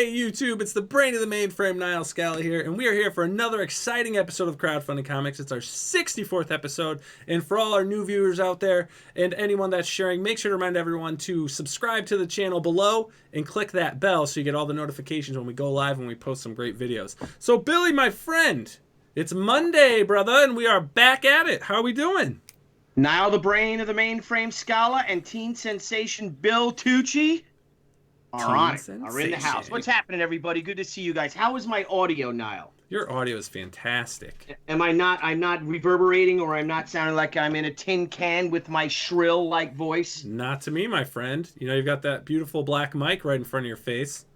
Hey YouTube, it's the brain of the mainframe, Nile, Scala here, and we are here for another exciting episode of Crowdfunding Comics. It's our 64th episode, and for all our new viewers out there and anyone that's sharing, make sure to remind everyone to subscribe to the channel below and click that bell so you get all the notifications when we go live and we post some great videos. So Billy, my friend, it's Monday, brother, and we are back at it. How are we doing? Nile, the brain of the mainframe, Scala, and teen sensation Bill Tucci are in the house. What's happening, everybody? Good to see you guys. How is my audio, Nile? Your audio is fantastic. I'm not reverberating, or I'm not sounding like I'm in a tin can with my shrill-like voice? Not to me, my friend. You know, you've got that beautiful black mic right in front of your face.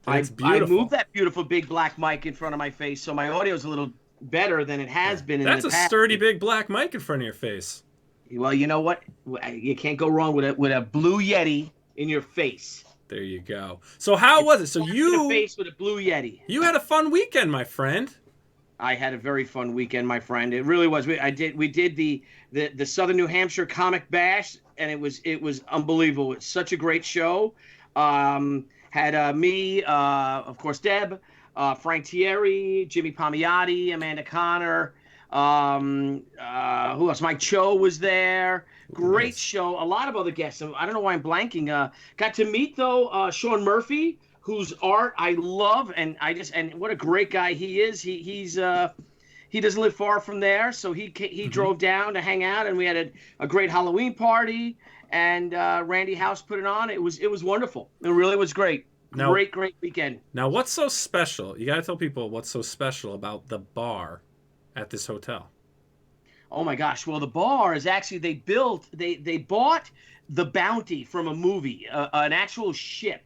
It's beautiful. I moved that beautiful big black mic in front of my face, so my audio is a little better than it has been in the past. That's a sturdy big black mic in front of your face. Well, you know what? You can't go wrong with a blue Yeti in your face. There you go. So how was it? So you face with a blue Yeti. You had a fun weekend, my friend. I had a very fun weekend, my friend. It really was. We did the Southern New Hampshire Comic Bash, and it was unbelievable. It's such a great show. Had me, of course, Deb, Frank Thierry, Jimmy Palmiotti, Amanda Connor. Who else? Mike Cho was there. Great nice show. A lot of other guests. I don't know why I'm blanking. Got to meet though Sean Murphy, whose art I love, and what a great guy he is. He doesn't live far from there, so he drove down to hang out, and we had a great Halloween party, and Randy House put it on. It was wonderful. It really was great. Now, great weekend. Now, what's so special? You got to tell people what's so special about the bar at this hotel. Oh my gosh! Well, the bar is actually they bought the Bounty from a movie, an actual ship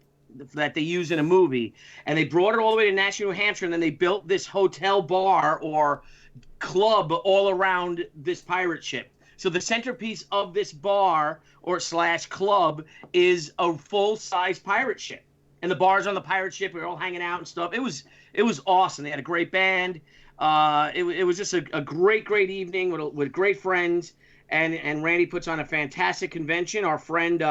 that they use in a movie, and they brought it all the way to Nashville, New Hampshire, and then they built this hotel bar or club all around this pirate ship. So the centerpiece of this bar or / club is a full-size pirate ship, and the bar's on the pirate ship. We were all hanging out and stuff. It was awesome. They had a great band. It was just a great evening with great friends, and Randy puts on a fantastic convention. Our friend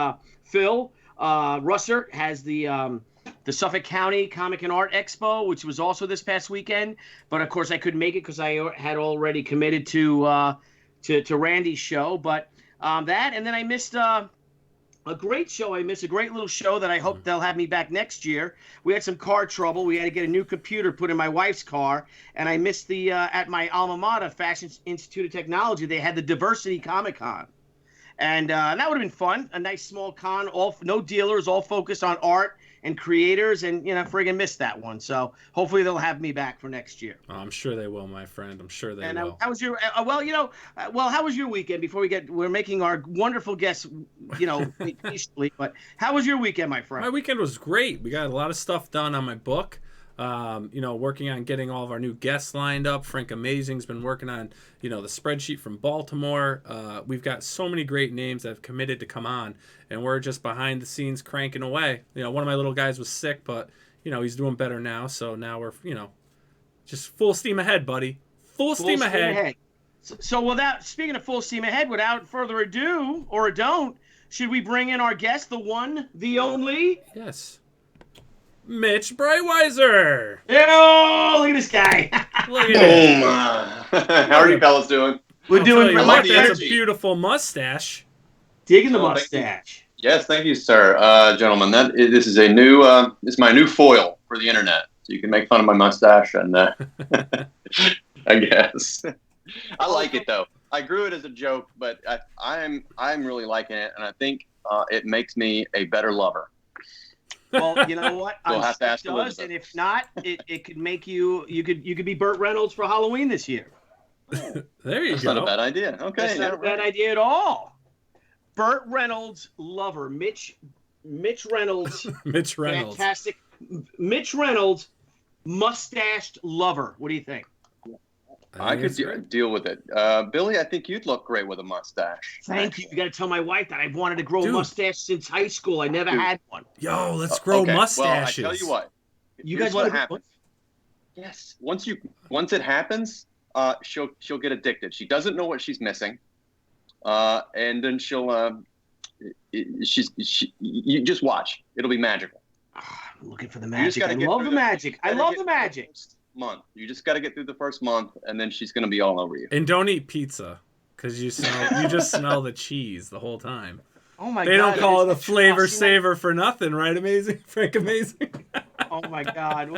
Phil Russert has the Suffolk County Comic and Art Expo, which was also this past weekend. But of course I couldn't make it because I had already committed to Randy's show. But that, and then I missed a great show. I missed a great little show that I hope they'll have me back next year. We had some car trouble. We had to get a new computer put in my wife's car, and I missed the at my alma mater, Fashion Institute of Technology. They had the Diversity Comic Con, and that would have been fun. A nice small con, no dealers, all focused on art and creators, and friggin' missed that one. So hopefully they'll have me back for next year. Oh, I'm sure they will, my friend. I'm sure they will. How was your how was your weekend? Before we're making our wonderful guests, peacefully. But how was your weekend, my friend? My weekend was great. We got a lot of stuff done on my book. Working on getting all of our new guests lined up. Frank Amazing's been working on, the spreadsheet from Baltimore. We've got so many great names that have committed to come on, and we're just behind the scenes cranking away. One of my little guys was sick, but, he's doing better now. So now we're, just full steam ahead, buddy. Full steam ahead. So speaking of full steam ahead, without further ado, or don't, should we bring in our guest, the one, the only? Yes. Mitch Breitweiser. Oh, look at this guy. Look at him. How are you fellas doing? We're doing great. That's a beautiful mustache. Digging the mustache. Yes, thank you, sir. Gentlemen, this is this is my new foil for the internet. So you can make fun of my mustache, and I guess. I like it though. I grew it as a joke, but I'm really liking it, and I think it makes me a better lover. Well, you know what? We'll have to ask Elizabeth. And if not, it could make you could be Burt Reynolds for Halloween this year. There you That's go. Not a bad idea. Okay. That's not a bad idea at all. Burt Reynolds lover, Mitch Reynolds. Mitch Reynolds. Fantastic. Mitch Reynolds, mustached lover. What do you think? I could deal with it. Billy, I think you'd look great with a mustache. Thank you. You got to tell my wife that I've wanted to grow a mustache since high school. I never had one. Yo, let's grow mustaches. Well, I tell you what. You guys want to happen? Yes. Once it happens, she'll get addicted. She doesn't know what she's missing, and then you just watch. It'll be magical. I'm looking for the You magic. just gotta I get love through the magic. I love the magic. month. You just got to get through the first month, and then she's going to be all over you. And don't eat pizza because you just smell the cheese the whole time. Oh my They God. don't call it a It's flavor true. saver for nothing, right? Amazing, Frank, amazing. Oh my God.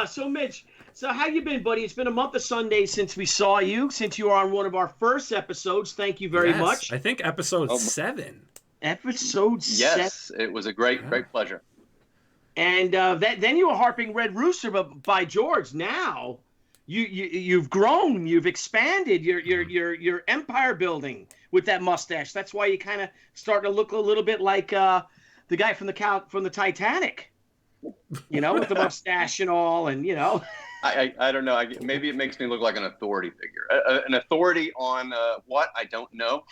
So Mitch, so how you been, buddy? It's been a month of Sundays since we saw you, since you were on one of our first episodes. Thank you very much. I think episode 7. Episode 7. Yes, it was a great pleasure. And then you were harping Red Rooster, but by George, now you've grown, you've expanded, your empire building with that mustache. That's why you kind of starting to look a little bit like the guy from the Titanic, with the mustache and all, and I don't know. Maybe it makes me look like an authority figure. An authority on what? I don't know.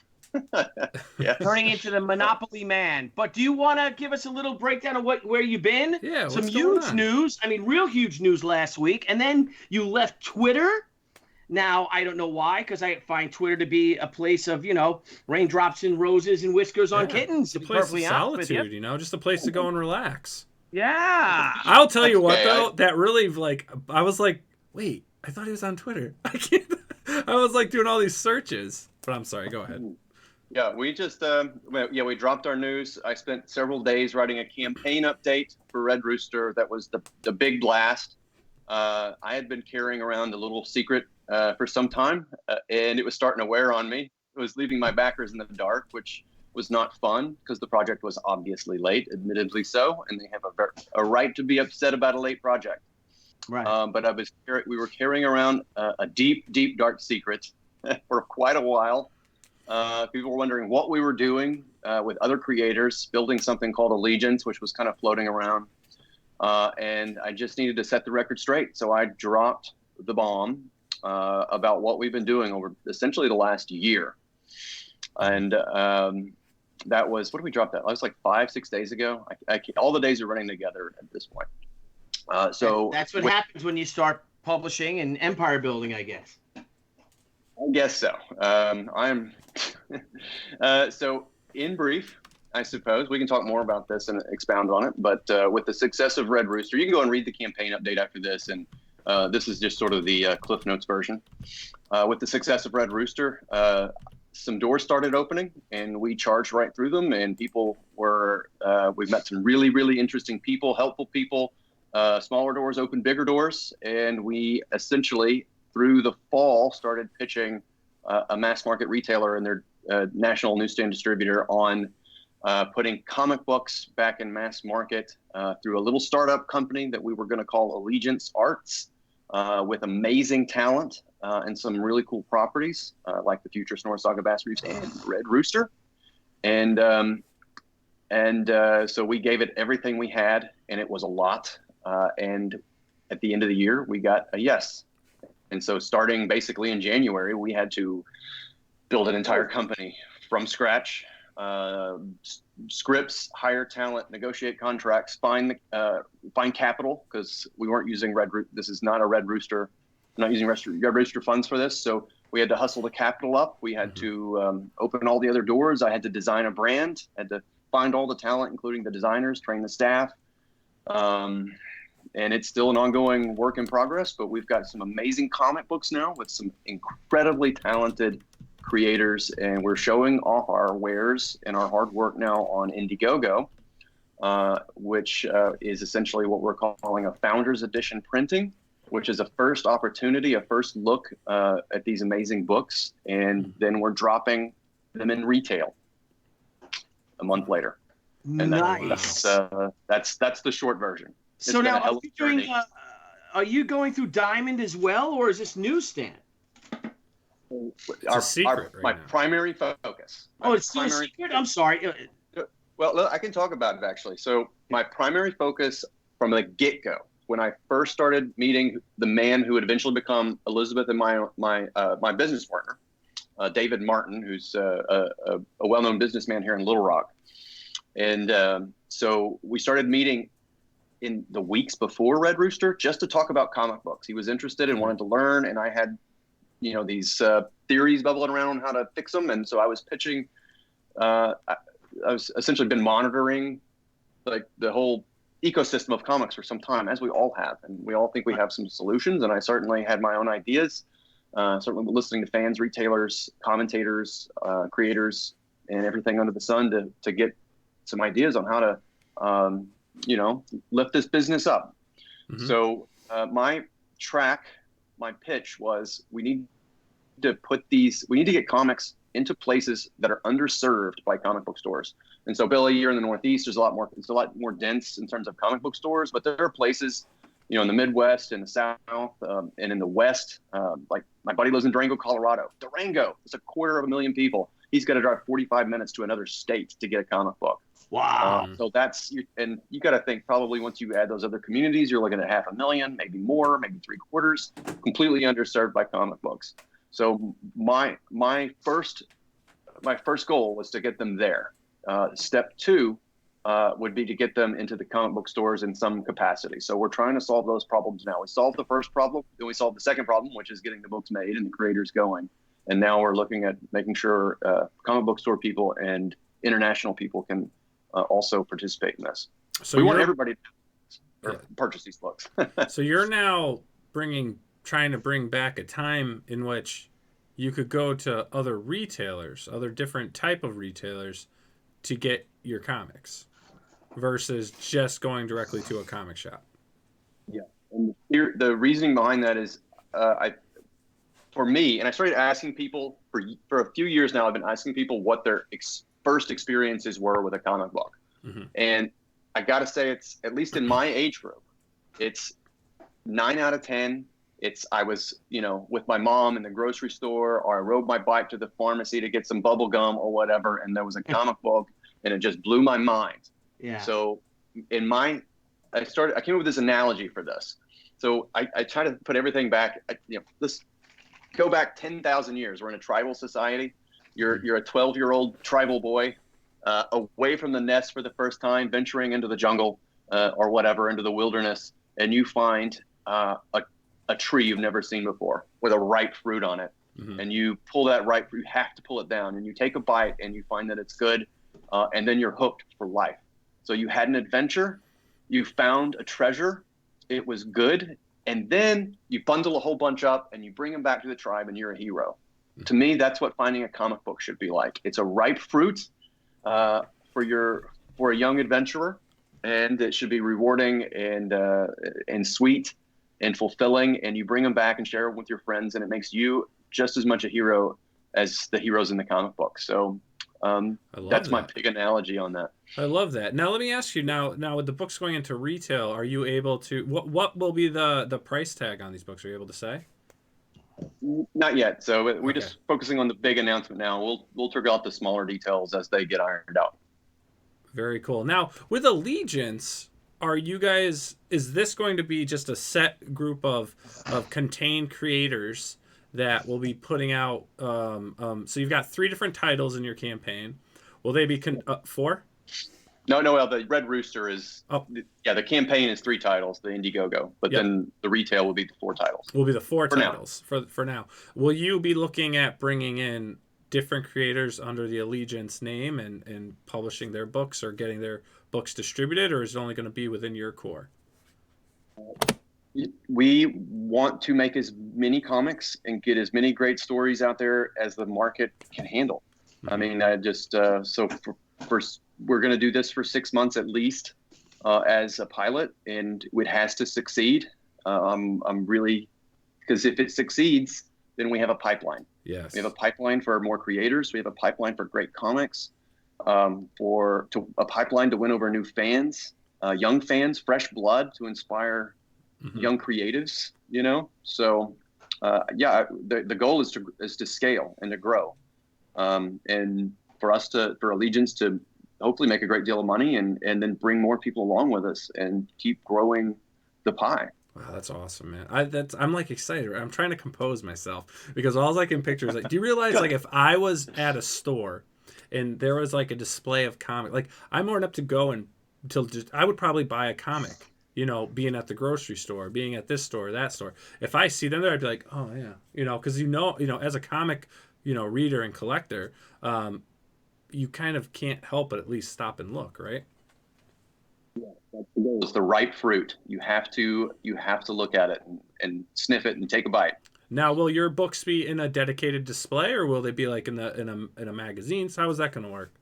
Yes. Turning into the Monopoly man. But do you want to give us a little breakdown of where you've been? Yeah, some what's going huge on? news. I mean, real huge news last week, and then you left Twitter. Now I don't know why, because I find Twitter to be a place of raindrops and roses and whiskers on kittens. It's a place of solitude, just a place to go and relax. Yeah. I'll tell you what though, that really I was like, wait, I thought he was on Twitter. I was like doing all these searches, but I'm sorry. Go ahead. Yeah, we just we dropped our news. I spent several days writing a campaign update for Red Rooster. That was the big blast. I had been carrying around a little secret for some time, and it was starting to wear on me. It was leaving my backers in the dark, which was not fun because the project was obviously late, admittedly so, and they have a right to be upset about a late project. Right. But we were carrying around a deep, deep, dark secret for quite a while. People were wondering what we were doing with other creators, building something called Allegiance, which was kind of floating around. And I just needed to set the record straight. So I dropped the bomb about what we've been doing over essentially the last year. And that was, what did we drop that? That was like 5-6 days ago. All the days are running together at this point. So that's what happens when you start publishing and empire building, I guess. I guess so. So in brief, I suppose we can talk more about this and expound on it. But with the success of Red Rooster, you can go and read the campaign update after this. And this is just sort of the Cliff Notes version. With the success of Red Rooster, some doors started opening and we charged right through them. And people we've met some really, really interesting people, helpful people. Smaller doors opened bigger doors. And we essentially, through the fall, started pitching a mass market retailer and their national newsstand distributor on putting comic books back in mass market through a little startup company that we were going to call Allegiance Arts, with amazing talent and some really cool properties like the Futurist, Norah, Saga, Bass Reeves, and Red Rooster. And so we gave it everything we had, and it was a lot. And at the end of the year, we got a yes. And so starting basically in January, we had to build an entire company from scratch, scripts, hire talent, negotiate contracts, find capital, because we weren't using this is not a Red Rooster. I'm not using Red Rooster funds for this. So we had to hustle the capital up. We had to open all the other doors. I had to design a brand, had to find all the talent, including the designers, train the staff. And it's still an ongoing work in progress, but we've got some amazing comic books now with some incredibly talented creators, and we're showing off our wares and our hard work now on Indiegogo, which is essentially what we're calling a Founders Edition printing, which is a first opportunity, a first look at these amazing books, and then we're dropping them in retail a month later. And nice. That's the short version. So now, are you going through Diamond as well, or is this newsstand? My primary focus. It's still a secret? I'm sorry. Well, I can talk about it, actually. So my primary focus from the get-go, when I first started meeting the man who would eventually become Elizabeth and my business partner, David Martin, who's a well-known businessman here in Little Rock. And so we started meeting in the weeks before Red Rooster just to talk about comic books. He was interested and wanted to learn, and I had these theories bubbling around on how to fix them. And so I was pitching I've essentially been monitoring like the whole ecosystem of comics for some time, as we all have, and we all think we have some solutions. And I certainly had my own ideas. Certainly listening to fans, retailers, commentators, creators, and everything under the sun to get some ideas on how to, lift this business up. Mm-hmm. So my pitch was we need to get comics into places that are underserved by comic book stores. And so, Billy, you're in the Northeast. It's a lot more dense in terms of comic book stores, but there are places, in the Midwest, in the South, and in the West. Like my buddy lives in Durango, Colorado. Durango, it's 250,000 people. He's got to drive 45 minutes to another state to get a comic book. Wow. So and you got to think probably once you add those other communities, you're looking at 500,000, maybe more, maybe 3/4, completely underserved by comic books. So my first goal was to get them there. Step 2 would be to get them into the comic book stores in some capacity. So we're trying to solve those problems now. We solved the first problem, then we solved the second problem, which is getting the books made and the creators going. And now we're looking at making sure comic book store people and international people can also participate in this. So we want everybody to purchase these books. So you're now trying to bring back a time in which you could go to other retailers, other different type of retailers, to get your comics versus just going directly to a comic shop. Yeah. And the reasoning behind that is for me, and I started asking people for a few years now, I've been asking people what their first experiences were with a comic book. Mm-hmm. And I got to say, it's, at least in my age group, it's 9 out of 10. I was, with my mom in the grocery store, or I rode my bike to the pharmacy to get some bubble gum or whatever, and there was a comic book, and it just blew my mind. Yeah. So I came up with this analogy for this. So I try to put everything back. Let's go back 10,000 years. We're in a tribal society. You're a 12-year-old tribal boy, away from the nest for the first time, venturing into the jungle or whatever, into the wilderness, and you find a tree you've never seen before with a ripe fruit on it. Mm-hmm. And you pull that ripe fruit, you have to pull it down, and you take a bite and you find that it's good, and then you're hooked for life. So you had an adventure, you found a treasure, it was good, and then you bundle a whole bunch up and you bring them back to the tribe and you're a hero. Mm-hmm. To me, that's what finding a comic book should be like. It's a ripe fruit for a young adventurer, and it should be rewarding and sweet and fulfilling, and you bring them back and share it with your friends, and it makes you just as much a hero as the heroes in the comic book. So that's my big analogy on that. I love that. Now let me ask you, now with the books going into retail, are you able to, what will be the price tag on these books? Are you able to say? Not yet. So we're just focusing on the big announcement now. We'll figure out the smaller details as they get ironed out. Very cool. Now with Allegiance, is this going to be just a set group of contained creators that will be putting out, so you've got 3 different titles in your campaign. Will they be 4? No, the Red Rooster is, the campaign is 3 titles, the Indiegogo, but then the retail will be the 4 titles. Will be the 4 titles for now. Will you be looking at bringing in different creators under the Allegiance name and publishing their books or getting their books distributed, or is it only going to be within your core? We want to make as many comics and get as many great stories out there as the market can handle. Mm-hmm. I mean, so we're going to do this for 6 months at least as a pilot, and it has to succeed. I'm really, because if it succeeds, then we have a pipeline. Yes. We have a pipeline for more creators. We have a pipeline for great comics, a pipeline to win over new fans, young fans, fresh blood to inspire young creatives, So, the goal is to scale and to grow, and for Allegiance to hopefully make a great deal of money and then bring more people along with us and keep growing the pie. Wow, that's awesome, man. I'm like excited. I'm trying to compose myself because all I can picture is like, do you realize like if I was at a store and there was like a display of comic, like I'm more than up to go I would probably buy a comic, being at the grocery store, being at this store, that store. If I see them there, I'd be like, oh yeah, because as a comic, reader and collector, you kind of can't help but at least stop and look, right? It's the ripe fruit. You have to look at it and sniff it and take a bite. Now, will your books be in a dedicated display, or will they be like in a magazine? So how is that going to work?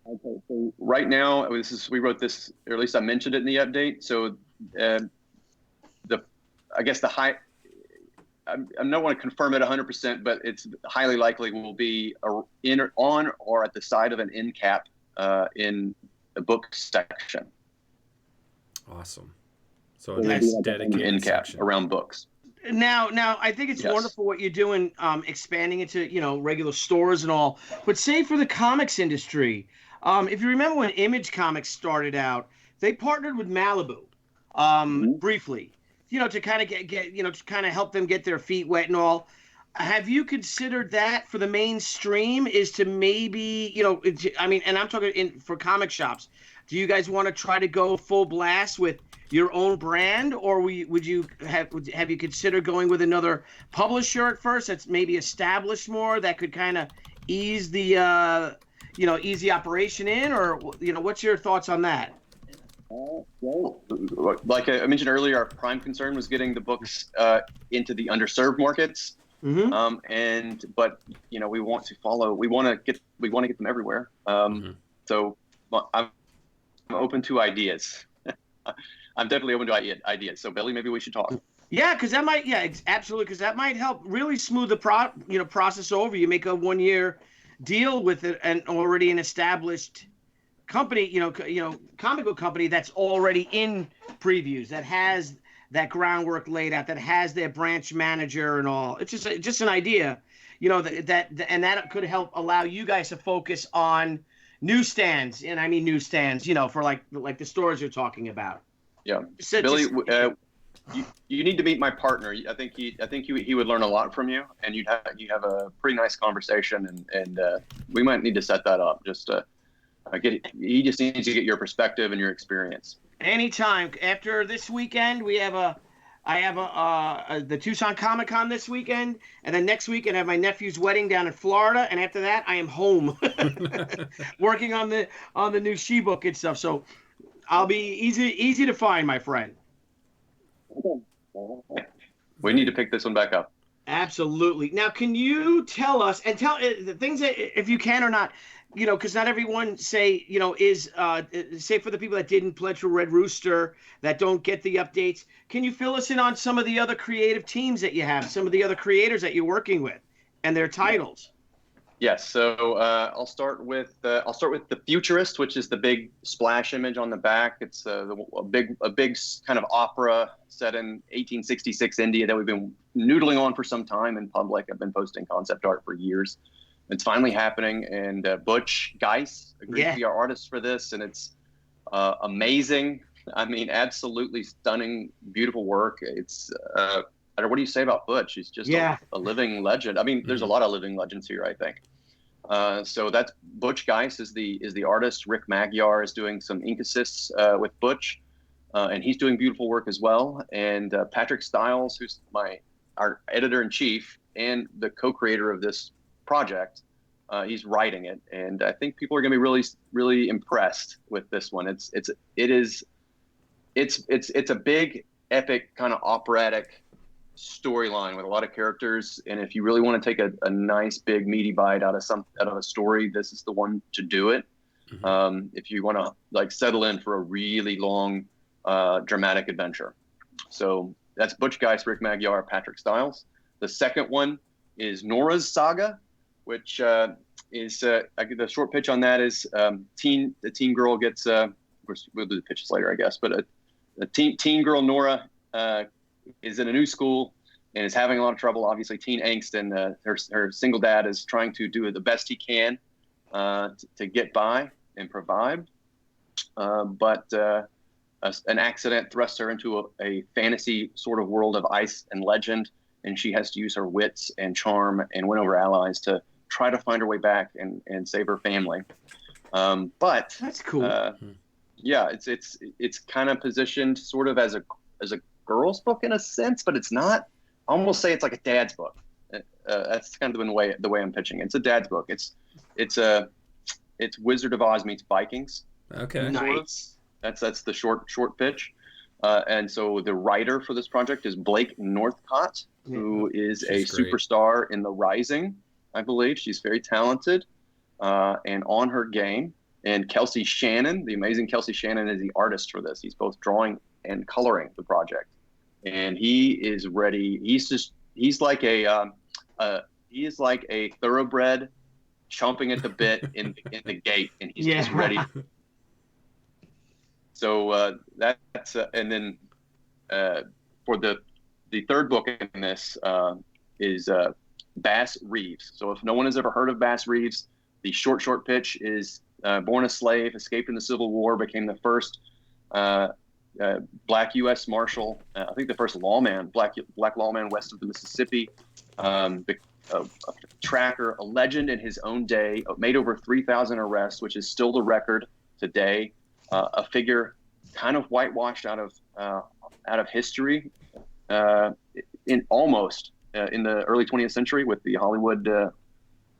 Okay, so right now, we wrote this, or at least I mentioned it in the update. So I guess I don't want to confirm it 100%, but it's highly likely will be on or at the side of an end cap in the book section. Awesome. So a nice dedicated end cap section around books. Now, I think it's wonderful what you're doing, expanding into regular stores and all. But say for the comics industry, if you remember when Image Comics started out, they partnered with Malibu, briefly, to kind of get to kind of help them get their feet wet and all. Have you considered that for the mainstream? Is to maybe and I'm talking for comic shops. Do you guys want to try to go full blast with your own brand, or would you have you considered going with another publisher at first that's maybe established more, that could kind of ease the ease the operation in, or what's your thoughts on that? Well, like I mentioned earlier, our prime concern was getting the books into the underserved markets. Mm-hmm. But we want to get them everywhere. So I'm open to ideas. I'm definitely open to ideas. So Billy, maybe we should talk. Yeah, because that might, absolutely, because that might help really smooth the process over. You make a 1-year deal with an already an established company, comic book company that's already in previews, that has that groundwork laid out, that has their branch manager and all. It's just an idea, that could help allow you guys to focus on newsstands, and I mean newsstands, for like the stores you're talking about. Yeah, so Billy, you need to meet my partner. I think he would learn a lot from you, and you have a pretty nice conversation, and we might need to set that up. Just he just needs to get your perspective and your experience. Anytime. After this weekend, I have the Tucson Comic Con this weekend, and then next weekend I have my nephew's wedding down in Florida, and after that I am home working on the new She book and stuff. So I'll be easy to find, my friend. We need to pick this one back up. Absolutely. Now, can you tell us, and tell the things that, if you can or not, because not everyone say for the people that didn't pledge for Red Rooster, that don't get the updates, can you fill us in on some of the other creative teams that you have, some of the other creators that you're working with, and their titles? Yes. So I'll start with the Futurist, which is the big splash image on the back. It's a big kind of opera set in 1866 India that we've been noodling on for some time in public. I've been posting concept art for years. It's finally happening, and Butch Geis agreed to be our artist for this, and it's amazing. I mean, absolutely stunning, beautiful work. It's what do you say about Butch? He's just a living legend. I mean, there's a lot of living legends here, I think. So that's Butch Geis is the artist. Rick Magyar is doing some ink assists with Butch, and he's doing beautiful work as well. And Patrick Stiles, who's our editor-in-chief and the co-creator of this project, he's writing it, and I think people are going to be really, really impressed with this one. It's a big, epic, kind of operatic storyline with a lot of characters, and if you really want to take a nice, big, meaty bite out of a story, this is the one to do it. If you want to settle in for a really long, dramatic adventure. So that's Butch Geis, Rick Magyar, Patrick Stiles. The second one is Norah's Saga, which is the short pitch on that is the teen girl gets of course we'll do the pitches later, I guess, but a teen girl, Norah, is in a new school and is having a lot of trouble, obviously teen angst, and her single dad is trying to do the best he can to get by and provide, but an accident thrusts her into a fantasy sort of world of ice and legend, and she has to use her wits and charm and win over allies to try to find her way back and save her family. But that's cool. It's kind of positioned sort of as a girl's book in a sense, but it's not. I almost say it's like a dad's book. That's kind of the way I'm pitching it. It's a dad's book. It's it's Wizard of Oz meets Vikings. Okay. Nice. That's the short pitch. And so the writer for this project is Blake Northcott, who is a superstar in The Rising, I believe. She's very talented and on her game. And Kelsey Shannon, the amazing Kelsey Shannon, is the artist for this. He's both drawing and coloring the project, and he is ready. He's like a thoroughbred chomping at the bit in the gate, and he's just ready. So that's and then for the third book in this is Bass Reeves. So if no one has ever heard of Bass Reeves, the short pitch is born a slave, escaped in the Civil War, became the first black U.S. Marshal, I think the first black lawman west of the Mississippi, a tracker, a legend in his own day, made over 3,000 arrests, which is still the record today. A figure kind of whitewashed out of history in the early 20th century with the Hollywood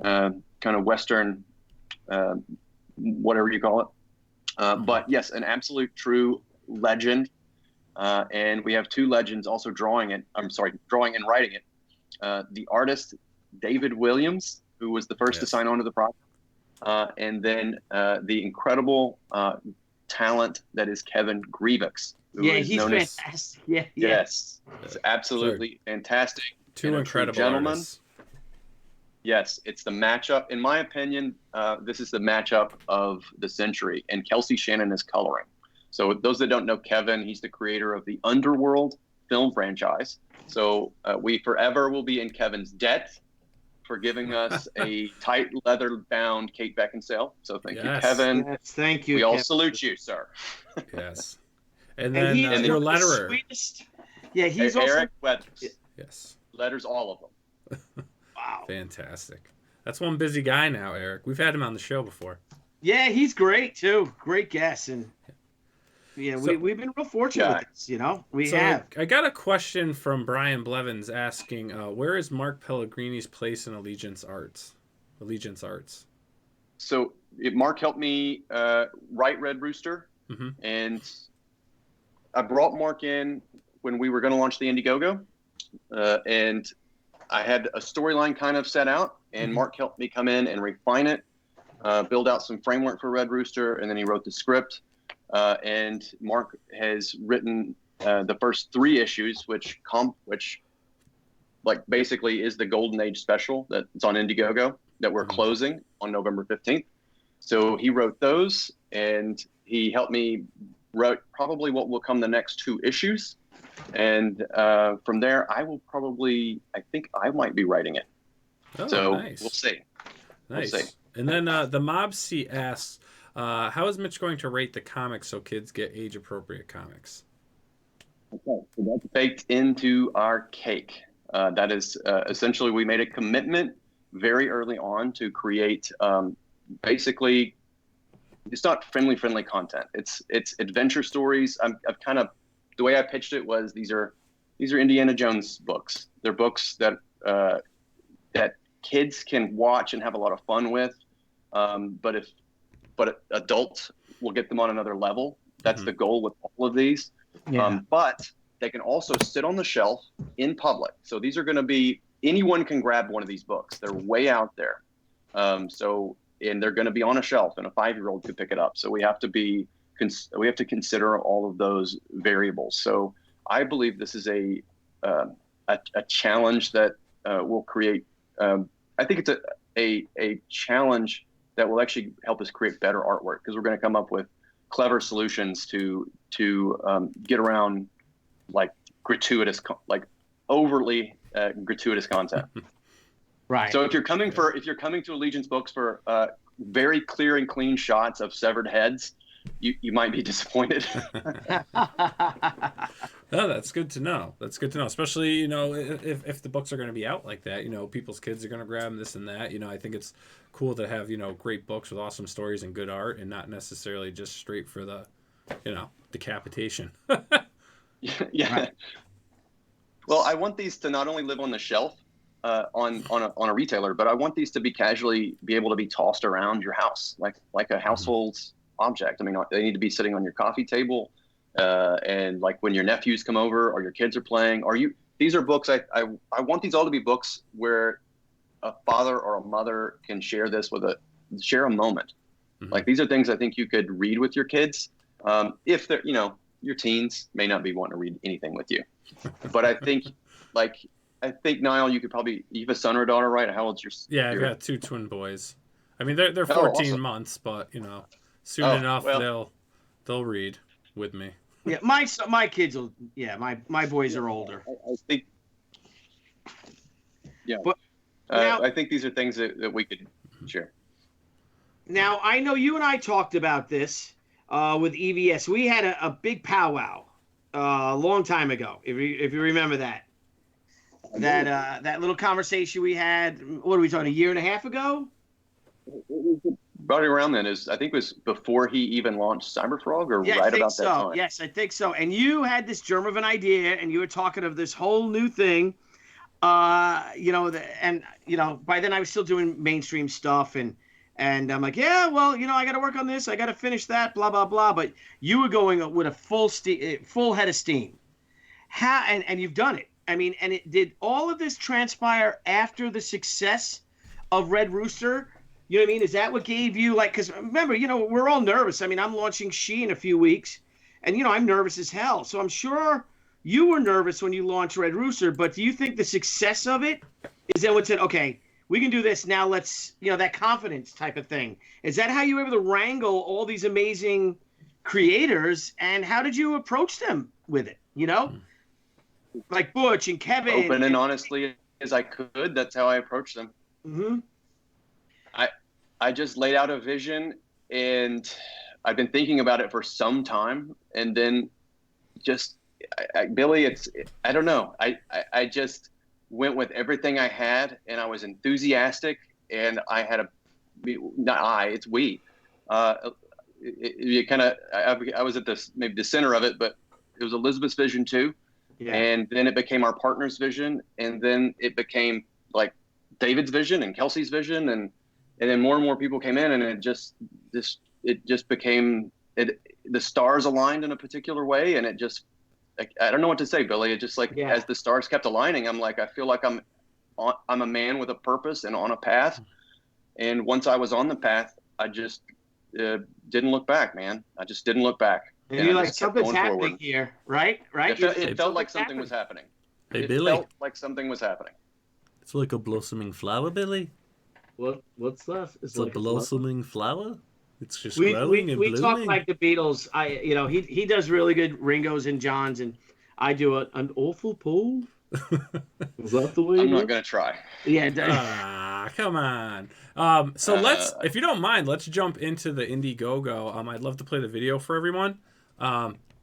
kind of Western, whatever you call it. But yes, an absolute true legend. And we have two legends also drawing and writing it. The artist, David Williams, who was the first to sign on to the project. And then the incredible talent that is Kevin Grievous. He's fantastic. Yes, it's absolutely fantastic. Two incredible gentlemen. Artists. Yes, it's the matchup. In my opinion, this is the matchup of the century, and Kelsey Shannon is coloring. So those that don't know Kevin, he's the creator of the Underworld film franchise. So we forever will be in Kevin's debt for giving us a tight leather-bound Kate Beckinsale. So thank you, Kevin. Yes, thank you. We Kevin. all salute you, sir. Yes. And then he's your letterer. Sweetest. Yeah, he's also Eric Weathers. Yes. Letters all of them. Wow. Fantastic. That's one busy guy now, Eric. We've had him on the show before. Yeah, he's great too. Great guest, and we've been real fortunate with this. We have. I got a question from Brian Blevins asking, where is Mark Pellegrini's place in Allegiance Arts? So Mark helped me write Red Rooster, and I brought Mark in when we were going to launch the Indiegogo, and I had a storyline kind of set out, and Mark helped me come in and refine it, build out some framework for Red Rooster, and then he wrote the script. And Mark has written the first 3 issues, which like basically is the Golden Age special that's on Indiegogo that we're closing on November 15th. So he wrote those, and he helped me write probably what will come the next 2 issues. And from there, I think I might be writing it. Oh, so nice. We'll see. Nice. We'll see. And then the Mob Seat asks, how is Mitch going to rate the comics so kids get age-appropriate comics? Okay, so that's baked into our cake. That is essentially, we made a commitment very early on to create basically, it's not friendly content. It's adventure stories. I've kind of, the way I pitched it was these are Indiana Jones books. They're books that kids can watch and have a lot of fun with, but adults will get them on another level. That's the goal with all of these. Yeah. But they can also sit on the shelf in public. So these are going to be, anyone can grab one of these books. They're way out there. And they're going to be on a shelf, and a 5-year-old could pick it up. So we have to consider all of those variables. So I believe this is a challenge that will create. I think it's a challenge that will actually help us create better artwork, because we're going to come up with clever solutions to get around like overly gratuitous content. Right. So if you're coming to Allegiance Books for very clear and clean shots of severed heads, you might be disappointed. No, that's good to know. Especially, if the books are going to be out like that, people's kids are going to grab them, this and that. I think it's cool to have, great books with awesome stories and good art, and not necessarily just straight for the, decapitation. Yeah. Right. Well, I want these to not only live on the shelf, on a retailer, but I want these to be casually be able to be tossed around your house like a household object. I mean, they need to be sitting on your coffee table, and like when your nephews come over or your kids are playing. These are books. I want these all to be books where a father or a mother can share a moment. Like these are things I think you could read with your kids. If they're, your teens may not be wanting to read anything with you, but I think Nile, you have a son or a daughter, right? How old's your? Yeah, I've got 2 twin boys. I mean, they're 14 awesome. months, but soon enough they'll read with me. Yeah, my kids will. Yeah, my boys are older. I think. Yeah, but now, I think these are things that we could share. Now I know you and I talked about this with EVS. We had a big powwow a long time ago. If you remember that little conversation we had. What are we talking? A year and a half ago? Right around then I think it was before he even launched Cyberfrog, or right about that time. Yes, I think so. And you had this germ of an idea, and you were talking of this whole new thing. By then I was still doing mainstream stuff, and I'm like, yeah, well, I got to work on this, I got to finish that, blah blah blah. But you were going with a full head of steam. And you've done it. I mean, and did all of this transpire after the success of Red Rooster? You know what I mean? Is that what gave you, like, because remember, we're all nervous. I mean, I'm launching She in a few weeks, and, I'm nervous as hell. So I'm sure you were nervous when you launched Red Rooster, but do you think the success of it is that what said, okay, we can do this now, let's, that confidence type of thing? Is that how you were able to wrangle all these amazing creators, and how did you approach them with it, Like Butch and Kevin. Open and honestly as I could. That's how I approached them. Mm-hmm. I just laid out a vision, and I've been thinking about it for some time. And then Billy, I don't know. I just went with everything I had, and I was enthusiastic, and I had it's we. I was at maybe the center of it, but it was Elizabeth's vision too. Yeah. And then it became our partner's vision, and then it became like David's vision and Kelsey's vision, and then more and more people came in, and it just became the stars aligned in a particular way, and it just, I don't know what to say, Billy. It just as the stars kept aligning, I'm like, I feel like I'm a man with a purpose and on a path, and once I was on the path, I just didn't look back, man. I just didn't look back. And you're like, something's happening forward. Here, right? It felt like something was happening. Hey, Billy. It felt like something was happening. It's like a blossoming flower, Billy. What's that? It's like a blossoming flower. It's just growing and blooming. We talk like the Beatles. He does really good Ringos and Johns, and I do an awful Paul. Is that the way? I'm not gonna try. Yeah. Come on. So let's, if you don't mind, let's jump into the Indiegogo. I'd love to play the video for everyone.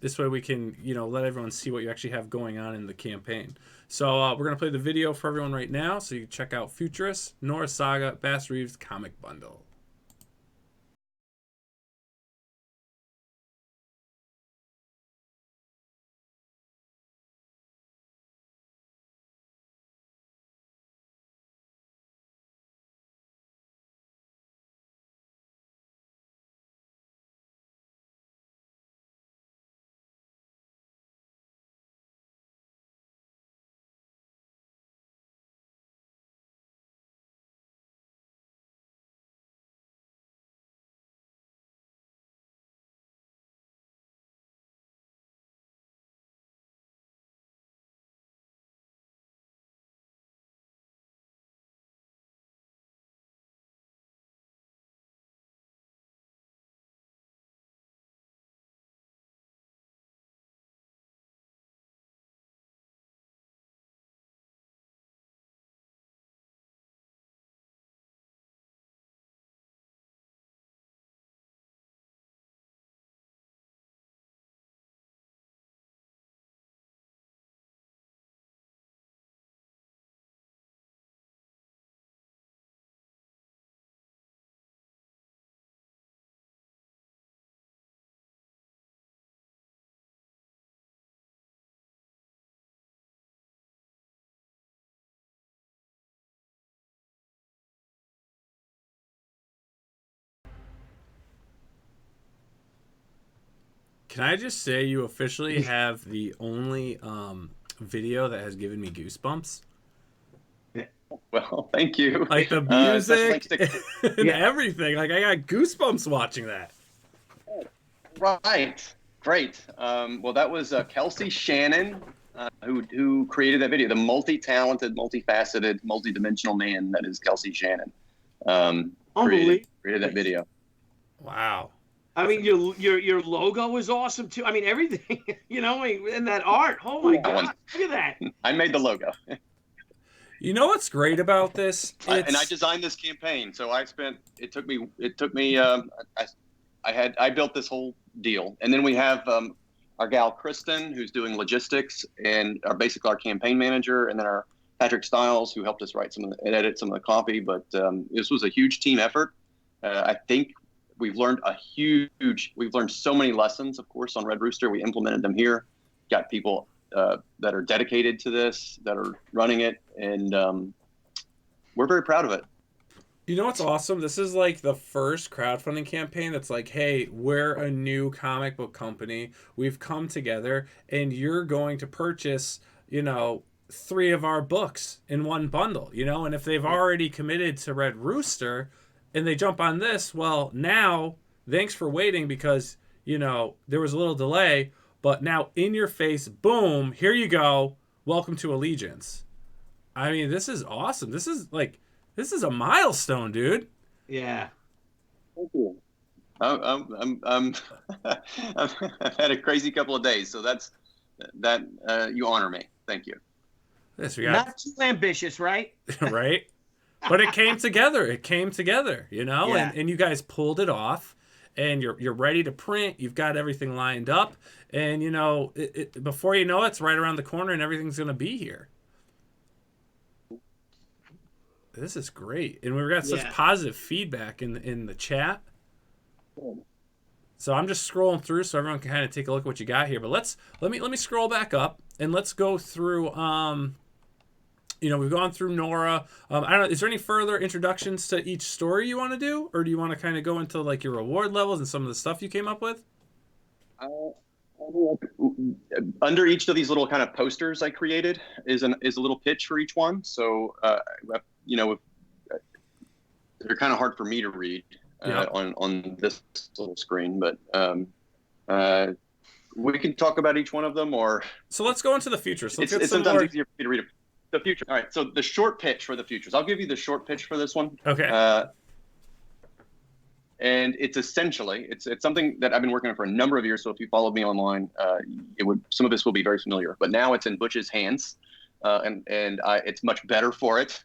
This way we can, let everyone see what you actually have going on in the campaign. So we're going to play the video for everyone right now, so you can check out Futurists, Norah Saga, Bass Reeves Comic Bundle. Can I just say you officially have the only video that has given me goosebumps? Well, thank you. Like the Special music thanks to and everything. Like I got goosebumps watching that. Right. Great. Well, that was Kelsey Shannon, who created that video. The multi-talented, multifaceted, multi-dimensional man that is Kelsey Shannon. Created that video. Wow. I mean, your logo is awesome too. I mean, everything, you know, and that art. Oh my God, look at that. I made the logo. You know what's great about this? And I designed this campaign, so it took me. I built this whole deal, and then we have our gal Kristen, who's doing logistics, and basically our campaign manager, and then our Patrick Stiles, who helped us write and edit some of the copy. But this was a huge team effort. I think we've learned so many lessons, of course, on Red Rooster. We implemented them here, got people that are dedicated to this, that are running it, and we're very proud of it. You know what's awesome? This is like the first crowdfunding campaign that's like, hey, we're a new comic book company. We've come together, and you're going to purchase, 3 of our books in one bundle, And if they've already committed to Red Rooster and they jump on this, well, now, thanks for waiting because, there was a little delay, but now in your face, boom, here you go. Welcome to Allegiance. I mean, this is awesome. This is a milestone, dude. Yeah. Thank you. I've had a crazy couple of days, so you honor me. Thank you. Yes, not too ambitious, right? Right. But it came together. Yeah. And you guys pulled it off, and you're ready to print. You've got everything lined up, and before you know it, it's right around the corner, and everything's gonna be here. This is great, and we've got such positive feedback in the chat. So I'm just scrolling through so everyone can kind of take a look at what you got here. But let me scroll back up and let's go through. We've gone through Norah. I don't know. Is there any further introductions to each story you want to do, or do you want to kind of go into like your reward levels and some of the stuff you came up with? Under each of these little kind of posters I created is a little pitch for each one. So they're kind of hard for me to read on this little screen, but we can talk about each one of them. So let's go into the future. So it's sometimes easier for me to read the future. All right. So the short pitch for the futures. I'll give you the short pitch for this one. Okay. And it's essentially it's something that I've been working on for a number of years. So if you follow me online, some of this will be very familiar. But now it's in Butch's hands, and it's much better for it.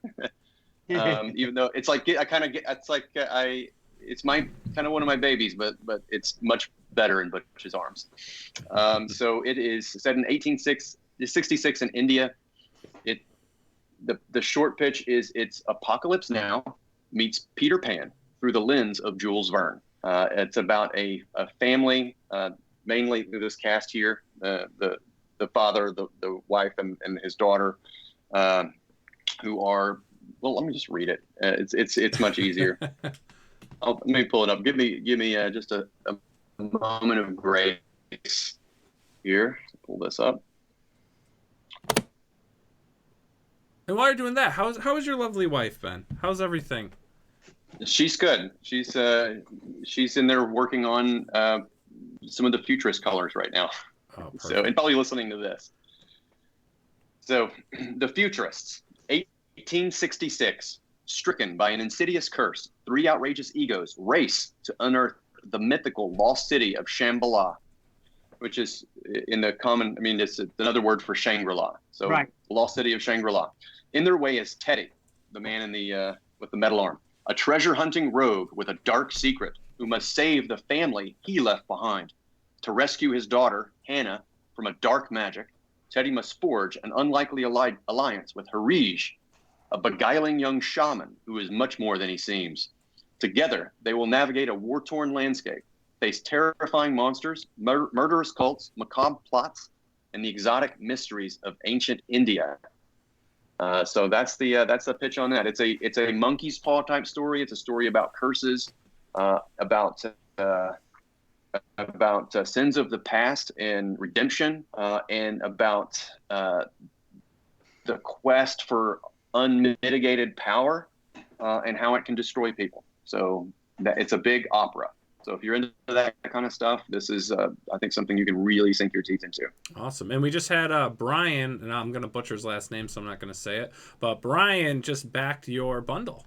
Even though it's like it's my kind of one of my babies, but it's much better in Butch's arms. So it is set in 1866 in India. The short pitch is it's Apocalypse Now meets Peter Pan through the lens of Jules Verne. It's about a family, mainly this cast here, the father, the wife, and his daughter, who are. Well, let me just read it. It's much easier. Let me pull it up. Give me just a moment of grace here. Pull this up. And while you're doing that, how is your lovely wife, Ben? How's everything? She's good. She's in there working on some of the futurist colors right now. Oh, so and probably listening to this. So the futurists. 1866, stricken by an insidious curse, 3 outrageous egos race to unearth the mythical lost city of Shambhala, which is it's another word for Shangri-La. So right. Lost city of Shangri-La. In their way is Teddy, the man with the metal arm, a treasure hunting rogue with a dark secret who must save the family he left behind. To rescue his daughter, Hannah, from a dark magic, Teddy must forge an unlikely alliance with Reeves, a beguiling young shaman who is much more than he seems. Together, they will navigate a war-torn landscape, face terrifying monsters, murderous cults, macabre plots, and the exotic mysteries of ancient India. So that's the pitch on that. It's a monkey's paw type story. It's a story about curses, about about sins of the past and redemption, and about the quest for unmitigated power, and how it can destroy people. So it's a big opera. So if you're into that kind of stuff, this is, I think, something you can really sink your teeth into. Awesome. And we just had Brian, and I'm going to butcher his last name, so I'm not going to say it, but Brian just backed your bundle.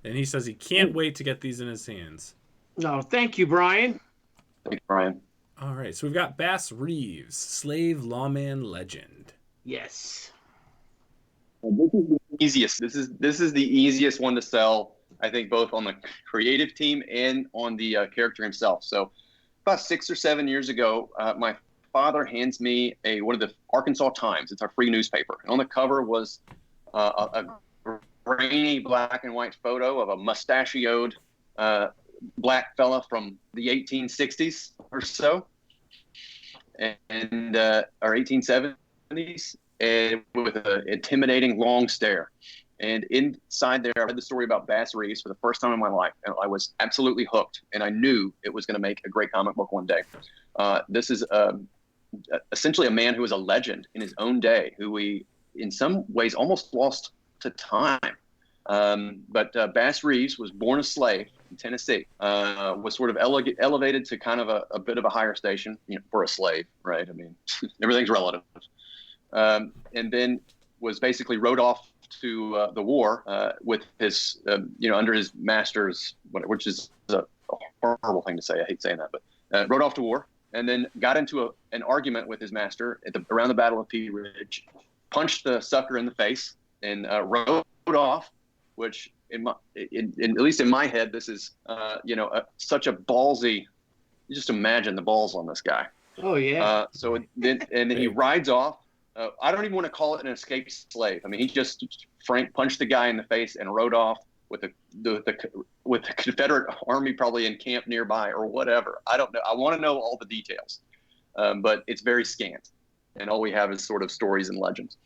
And he says he can't wait to get these in his hands. No, thank you, Brian. Thanks, Brian. All right. So we've got Bass Reeves, Slave Lawman Legend. Yes. This is the easiest. This is the easiest one to sell, I think, both on the creative team and on the character himself. So about 6 or 7 years ago, my father hands me one of the Arkansas Times. It's our free newspaper. And on the cover was a grainy black and white photo of a mustachioed black fella from the 1860s or so, and or 1870s, and with an intimidating long stare. And inside there, I read the story about Bass Reeves for the first time in my life, and I was absolutely hooked. And I knew it was going to make a great comic book one day. This is essentially a man who was a legend in his own day, who we, in some ways, almost lost to time. But Bass Reeves was born a slave in Tennessee, was sort of elevated to kind of a bit of a higher station, for a slave, right? I mean, everything's relative. And then was basically rode off to the war with his, under his master's, which is a horrible thing to say. I hate saying that, but rode off to war, and then got into an argument with his master around the Battle of Pea Ridge, punched the sucker in the face, and rode off. Which, at least in my head, this is such a ballsy. You just imagine the balls on this guy. Oh yeah. So then he rides off. I don't even want to call it an escaped slave. I mean, he just punched the guy in the face and rode off with the Confederate army probably in camp nearby or whatever. I don't know. I want to know all the details, but it's very scant, and all we have is sort of stories and legends.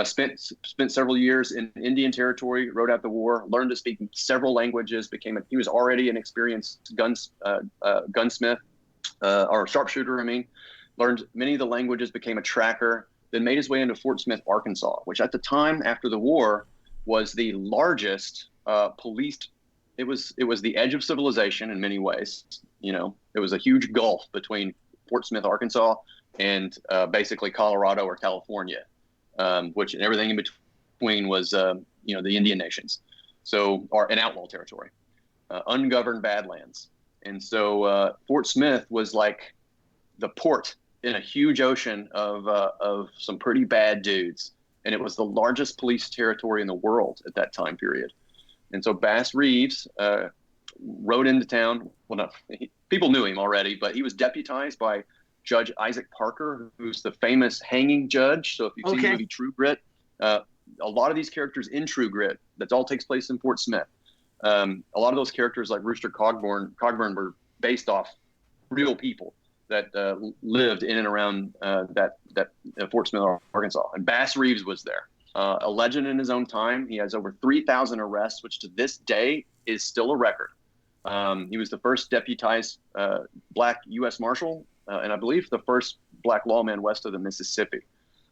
Spent several years in Indian Territory, rode out the war, learned to speak several languages. He was already an experienced gunsmith or sharpshooter. I mean, learned many of the languages, became a tracker. Then made his way into Fort Smith, Arkansas, which at the time after the war was the largest policed. It was the edge of civilization in many ways. It was a huge gulf between Fort Smith, Arkansas, and basically Colorado or California, which and everything in between was the Indian nations, or an outlaw territory, ungoverned badlands. And so Fort Smith was like the port in a huge ocean of some pretty bad dudes. And it was the largest police territory in the world at that time period. And so Bass Reeves rode into town. Well, people knew him already, but he was deputized by Judge Isaac Parker, who's the famous hanging judge. So if you've seen the movie True Grit, a lot of these characters in True Grit, that all takes place in Fort Smith. A lot of those characters like Rooster Cogburn were based off real people that lived in and around that Fort Smith, Arkansas. And Bass Reeves was there. A legend in his own time. He has over 3,000 arrests, which to this day is still a record. He was the first deputized black U.S. Marshal, and I believe the first black lawman west of the Mississippi.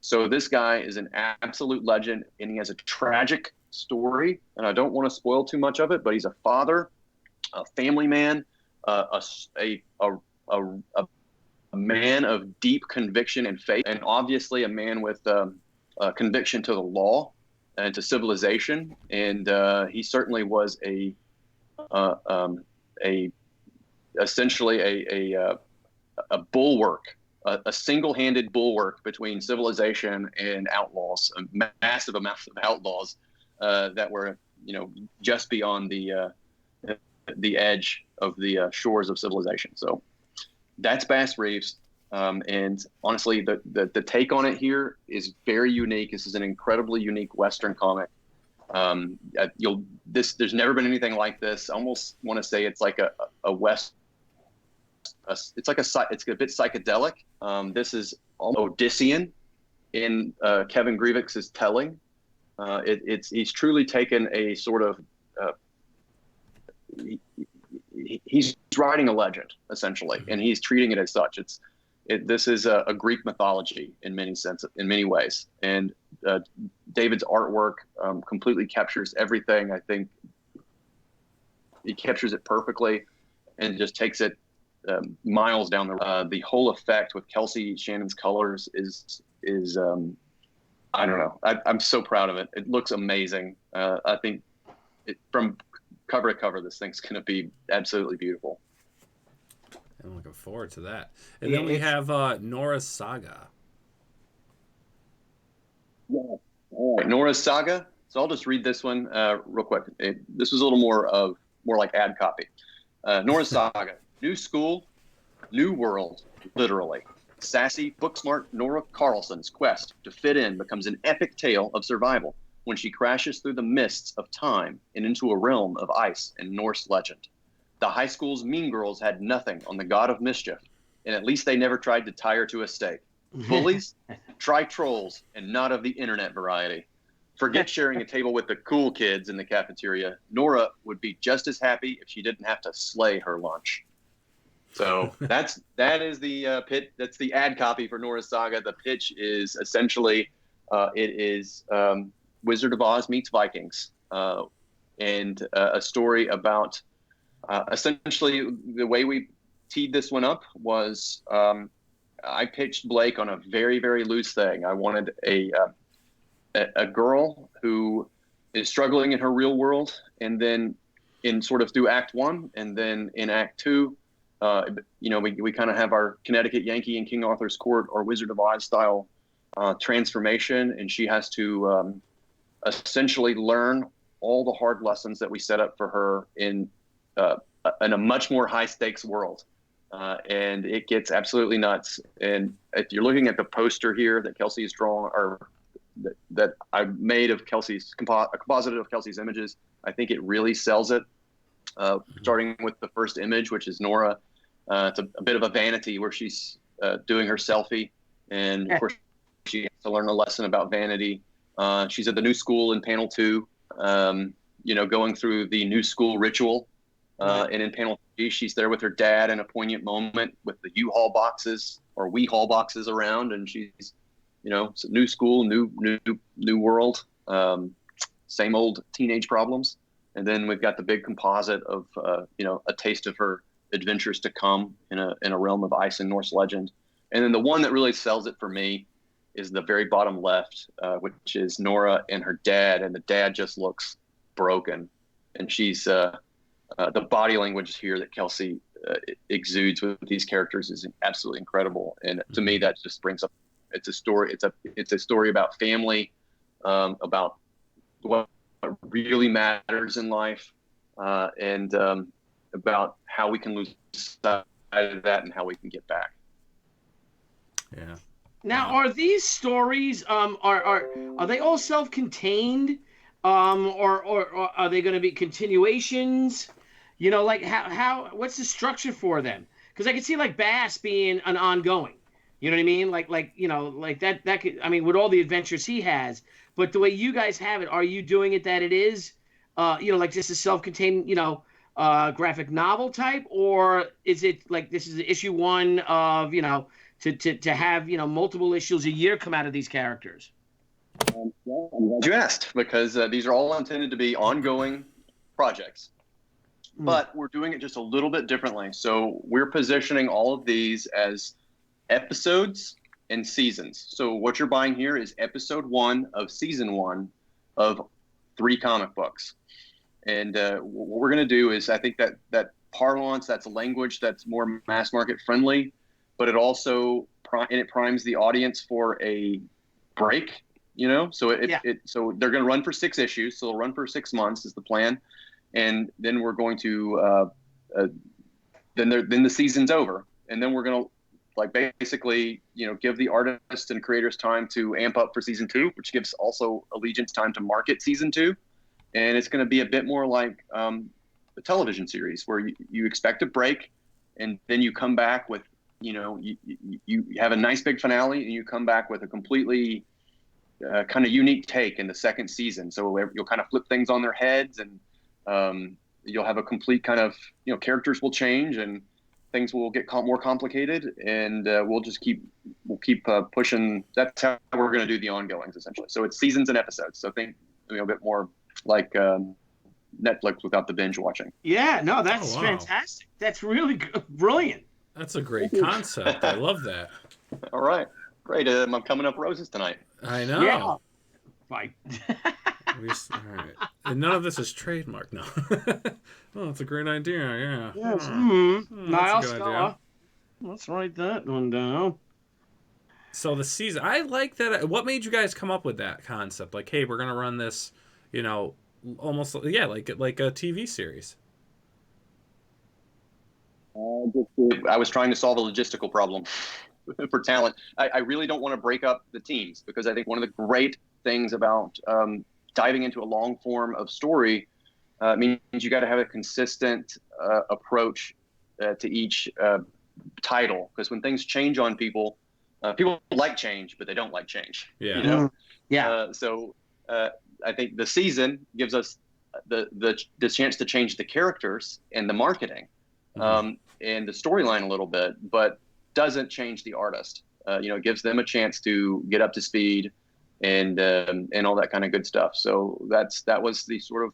So this guy is an absolute legend, and he has a tragic story, and I don't want to spoil too much of it, but he's a father, a family man, a man of deep conviction and faith, and obviously a man with conviction to the law and to civilization. And he certainly was essentially a bulwark, a single-handed bulwark between civilization and outlaws, a massive amount of outlaws that were, just beyond the edge of the shores of civilization. So that's Bass Reeves. And honestly, the take on it here is very unique. This is an incredibly unique Western comic. There's never been anything like this. I almost want to say it's like a West. It's a bit psychedelic. This is almost Odyssean in Kevin Grievicks's telling. He's truly taken a sort of he's writing a legend essentially, and he's treating it as such. This is a Greek mythology in many ways, and David's artwork completely captures everything. I think he captures it perfectly, and just takes it miles down the road. The whole effect with Kelsey Shannon's colors is I don't know. I'm so proud of it. It looks amazing. I think from cover to cover, this thing's going to be absolutely beautiful. I'm looking forward to that. And then we have Norah's Saga. Yeah. All right, Norah's Saga. So I'll just read this one real quick. This was a little more like ad copy. Norah's Saga. New school, new world, literally. Sassy, book-smart Norah Carlson's quest to fit in becomes an epic tale of survival when she crashes through the mists of time and into a realm of ice and Norse legend. The high school's mean girls had nothing on the god of mischief, and at least they never tried to tie her to a stake. Bullies? Try trolls, and not of the internet variety. Forget sharing a table with the cool kids in the cafeteria. Norah would be just as happy if she didn't have to slay her lunch. So that is the pitch. That's the ad copy for Norah's Saga. The pitch is essentially it is Wizard of Oz meets Vikings, and a story about essentially the way we teed this one up was I pitched Blake on a very, very loose thing. I wanted a girl who is struggling in her real world, and then in sort of through Act 1, and then in Act 2. We kind of have our Connecticut Yankee in King Arthur's Court or Wizard of Oz style transformation, and she has to essentially learn all the hard lessons that we set up for her in a much more high stakes world, and it gets absolutely nuts. And if you're looking at the poster here that Kelsey has drawn, or that I made of Kelsey's a composite of Kelsey's images, I think it really sells it. Starting with the first image, which is Norah. It's a bit of a vanity where she's doing her selfie, and of course she has to learn a lesson about vanity. She's at the new school in panel 2, going through the new school ritual. And in panel 3, she's there with her dad in a poignant moment with the U-Haul boxes or We-Haul boxes around, and she's, it's a new school, new world, same old teenage problems. And then we've got the big composite of, a taste of her adventures to come in a realm of ice and Norse legend. And then the one that really sells it for me is the very bottom left, which is Norah and her dad. And the dad just looks broken. And she's the body language here that Kelsey exudes with these characters is absolutely incredible. And to me, that just brings up, it's a story. It's a story about family, about what really matters in life, and about how we can lose sight of that and how we can get back. Yeah. Now, are these stories are they all self-contained, or are they going to be continuations? Like how what's the structure for them? Because I can see like Bass being an ongoing. You know what I mean? Like that could, I mean, with all the adventures he has. But the way you guys have it, are you doing it that it is, like just a self-contained, graphic novel type, or is it like this is issue 1 of, to have, multiple issues a year come out of these characters? I'm glad you asked, because these are all intended to be ongoing projects, but we're doing it just a little bit differently. So we're positioning all of these as episodes and seasons. So what you're buying here is episode 1 of season 1 of 3 comic books. And what we're going to do is, I think that parlance, that's language that's more mass market friendly, but it also primes the audience for a break, So so they're going to run for 6 issues. So they'll run for 6 months is the plan, and then we're going to then the season's over, and then we're going to basically, give the artists and creators time to amp up for season 2, which gives also Allegiance time to market season 2. And it's going to be a bit more like a television series where you expect a break, and then you come back with, you have a nice big finale, and you come back with a completely kind of unique take in the second season. So you'll kind of flip things on their heads, and you'll have a complete kind of, characters will change and things will get more complicated, and we'll keep pushing. That's how we're going to do the ongoings, essentially. So it's seasons and episodes. So think a bit more like Netflix without the binge watching. Yeah, no, that's fantastic. That's really good. Brilliant. That's a great concept. I love that. All right, great. I'm coming up roses tonight. I know. Yeah. Right. All right. And none of this is trademarked. No. Oh, that's a great idea. Yeah. Yes. That's Nile, a good Scala. idea. Let's write that one down. So the season, I like that. What made you guys come up with that concept? Like, hey, we're gonna run this, almost like a TV series. I was trying to solve a logistical problem for talent. I really don't want to break up the teams, because I think one of the great things about diving into a long form of story means you got to have a consistent approach to each title, because when things change on people, people like change, but they don't like change. Yeah. Yeah. So I think the season gives us the chance to change the characters and the marketing and the storyline a little bit, but doesn't change the artist. It gives them a chance to get up to speed and all that kind of good stuff. So that was the sort of,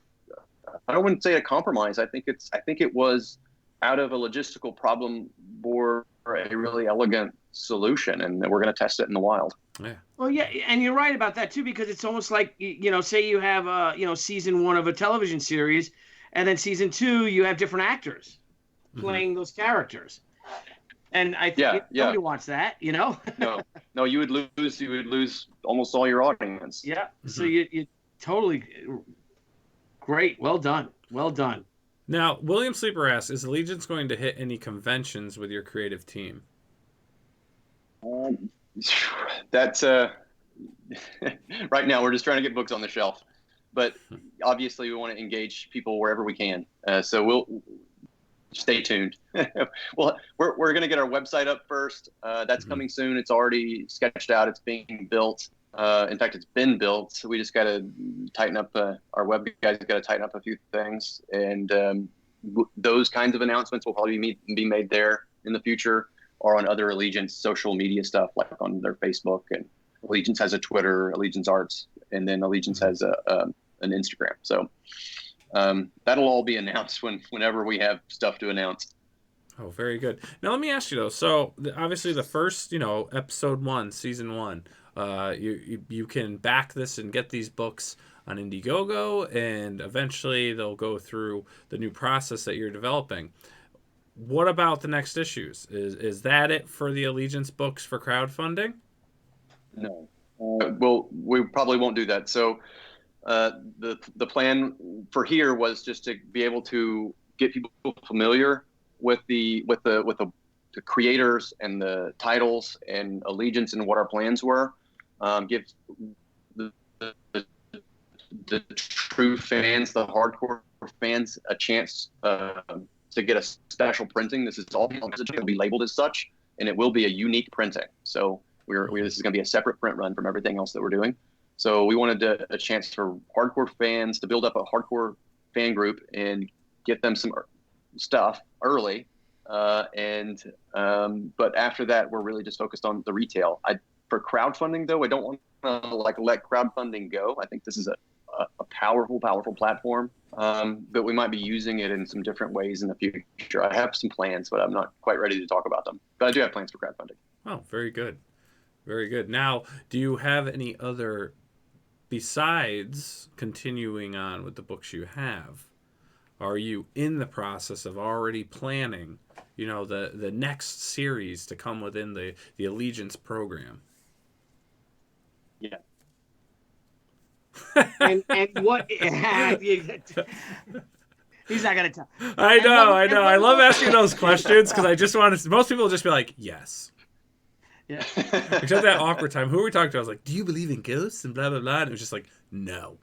I wouldn't say a compromise. I think it was out of a logistical problem for a really elegant solution, and we're going to test it in the wild. Yeah. Well, yeah, and you're right about that too, because it's almost like, say you have season 1 of a television series, and then season 2 you have different actors playing those characters, and I think nobody wants that, No, you would lose almost all your audience. Yeah. So you totally great. Well done. Now, William Sleeper asks, is Allegiance going to hit any conventions with your creative team? That's right now we're just trying to get books on the shelf, but obviously we want to engage people wherever we can. So we'll stay tuned. Well, we're going to get our website up first. That's coming soon. It's already sketched out. It's being built. In fact, it's been built. So we just got to tighten up. Our web guys got to tighten up a few things, and those kinds of announcements will probably be made there in the future, or on other Allegiance social media stuff, like on their Facebook. And Allegiance has a Twitter, Allegiance Arts, and then Allegiance has an Instagram. So that'll all be announced whenever we have stuff to announce. Oh, very good. Now let me ask you though. So obviously the first, episode 1, season 1, you can back this and get these books on Indiegogo, and eventually they'll go through the new process that you're developing. What about the next issues? Is that it for the Allegiance books for crowdfunding? No. Well, we probably won't do that. So the plan for here was just to be able to get people familiar with the creators and the titles and Allegiance and what our plans were. Give the true fans, the hardcore fans, a chance to get a special printing. This is all going to be labeled as such, and it will be a unique printing. So this is going to be a separate print run from everything else that we're doing. So we wanted a chance for hardcore fans to build up a hardcore fan group and get them some stuff early. But after that, we're really just focused on the retail. For crowdfunding, though, I don't want to let crowdfunding go. I think this is a powerful platform, but we might be using it in some different ways in the future. I have some plans, but I'm not quite ready to talk about them. But I do have plans for crowdfunding. Oh, very good. Very good. Now, do you have any other, besides continuing on with the books you have, are you in the process of already planning, the next series to come within the Allegiance program? Yeah. and what he's not gonna tell. I know. I love asking those questions because I just want to. Most people will just be like, yes. Yeah. Except that awkward time. Who are we talking to? I was like, do you believe in ghosts and blah blah blah? And it was just like, no.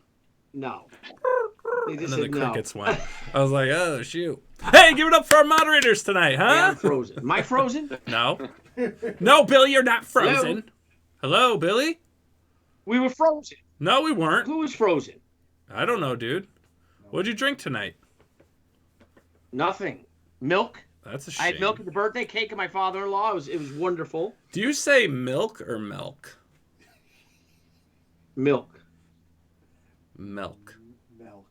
They And just then the said crickets went. I was like, oh shoot. Hey, give it up for our moderators tonight, huh? Yeah, I'm frozen. Am I frozen? No. No, Billy, you're not frozen. Hello, Billy? We were frozen. No, we weren't. Who was frozen? I don't know, dude. What'd you drink tonight? Nothing. Milk. That's a I had milk shame. at the birthday cake of my father-in-law. It was wonderful. Do you say milk or milk? Milk. Milk. Milk.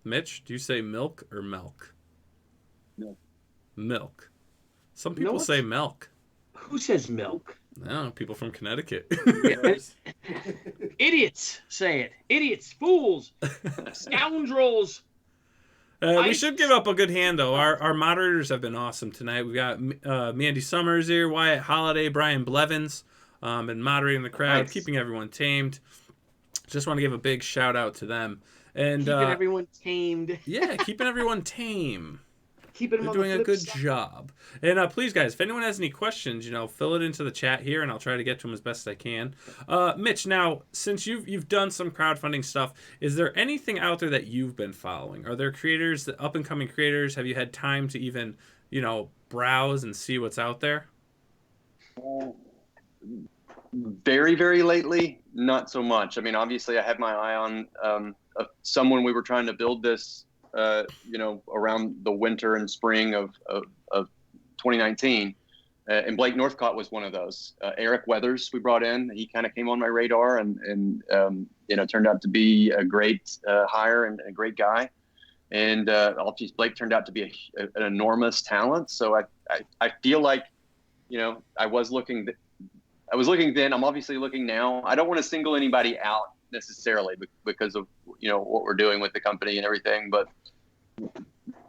Mitch, do you say milk or milk? Milk. Milk. Some people Milk? say milk. Who says milk? I don't know, people from Connecticut. Idiots say it. Idiots, fools, scoundrels. We should give up a good hand, though. Our moderators have been awesome tonight. We've got Mandy Summers here, Wyatt Holiday, Brian Blevins, and moderating the crowd, Nice. keeping everyone tamed. Just want to give a big shout out to them. And Keeping everyone tamed. yeah, keeping everyone tame. Keeping them They're on doing the a flip good side. job. And please, guys, if anyone has any questions, fill it into the chat here, and I'll try to get to them as best I can. Mitch, now, since you've done some crowdfunding stuff, is there anything out there that you've been following? Are there creators, up and coming creators? Have you had time to even, browse and see what's out there? Very, very lately, not so much. I mean, obviously, I had my eye on someone we were trying to build this, around the winter and spring of 2019. And Blake Northcott was one of those. Eric Weathers we brought in. He kind of came on my radar and turned out to be a great hire and a great guy. And Blake turned out to be an enormous talent. So I feel like, I was looking then. I'm obviously looking now. I don't want to single anybody out necessarily because of what we're doing with the company and everything, but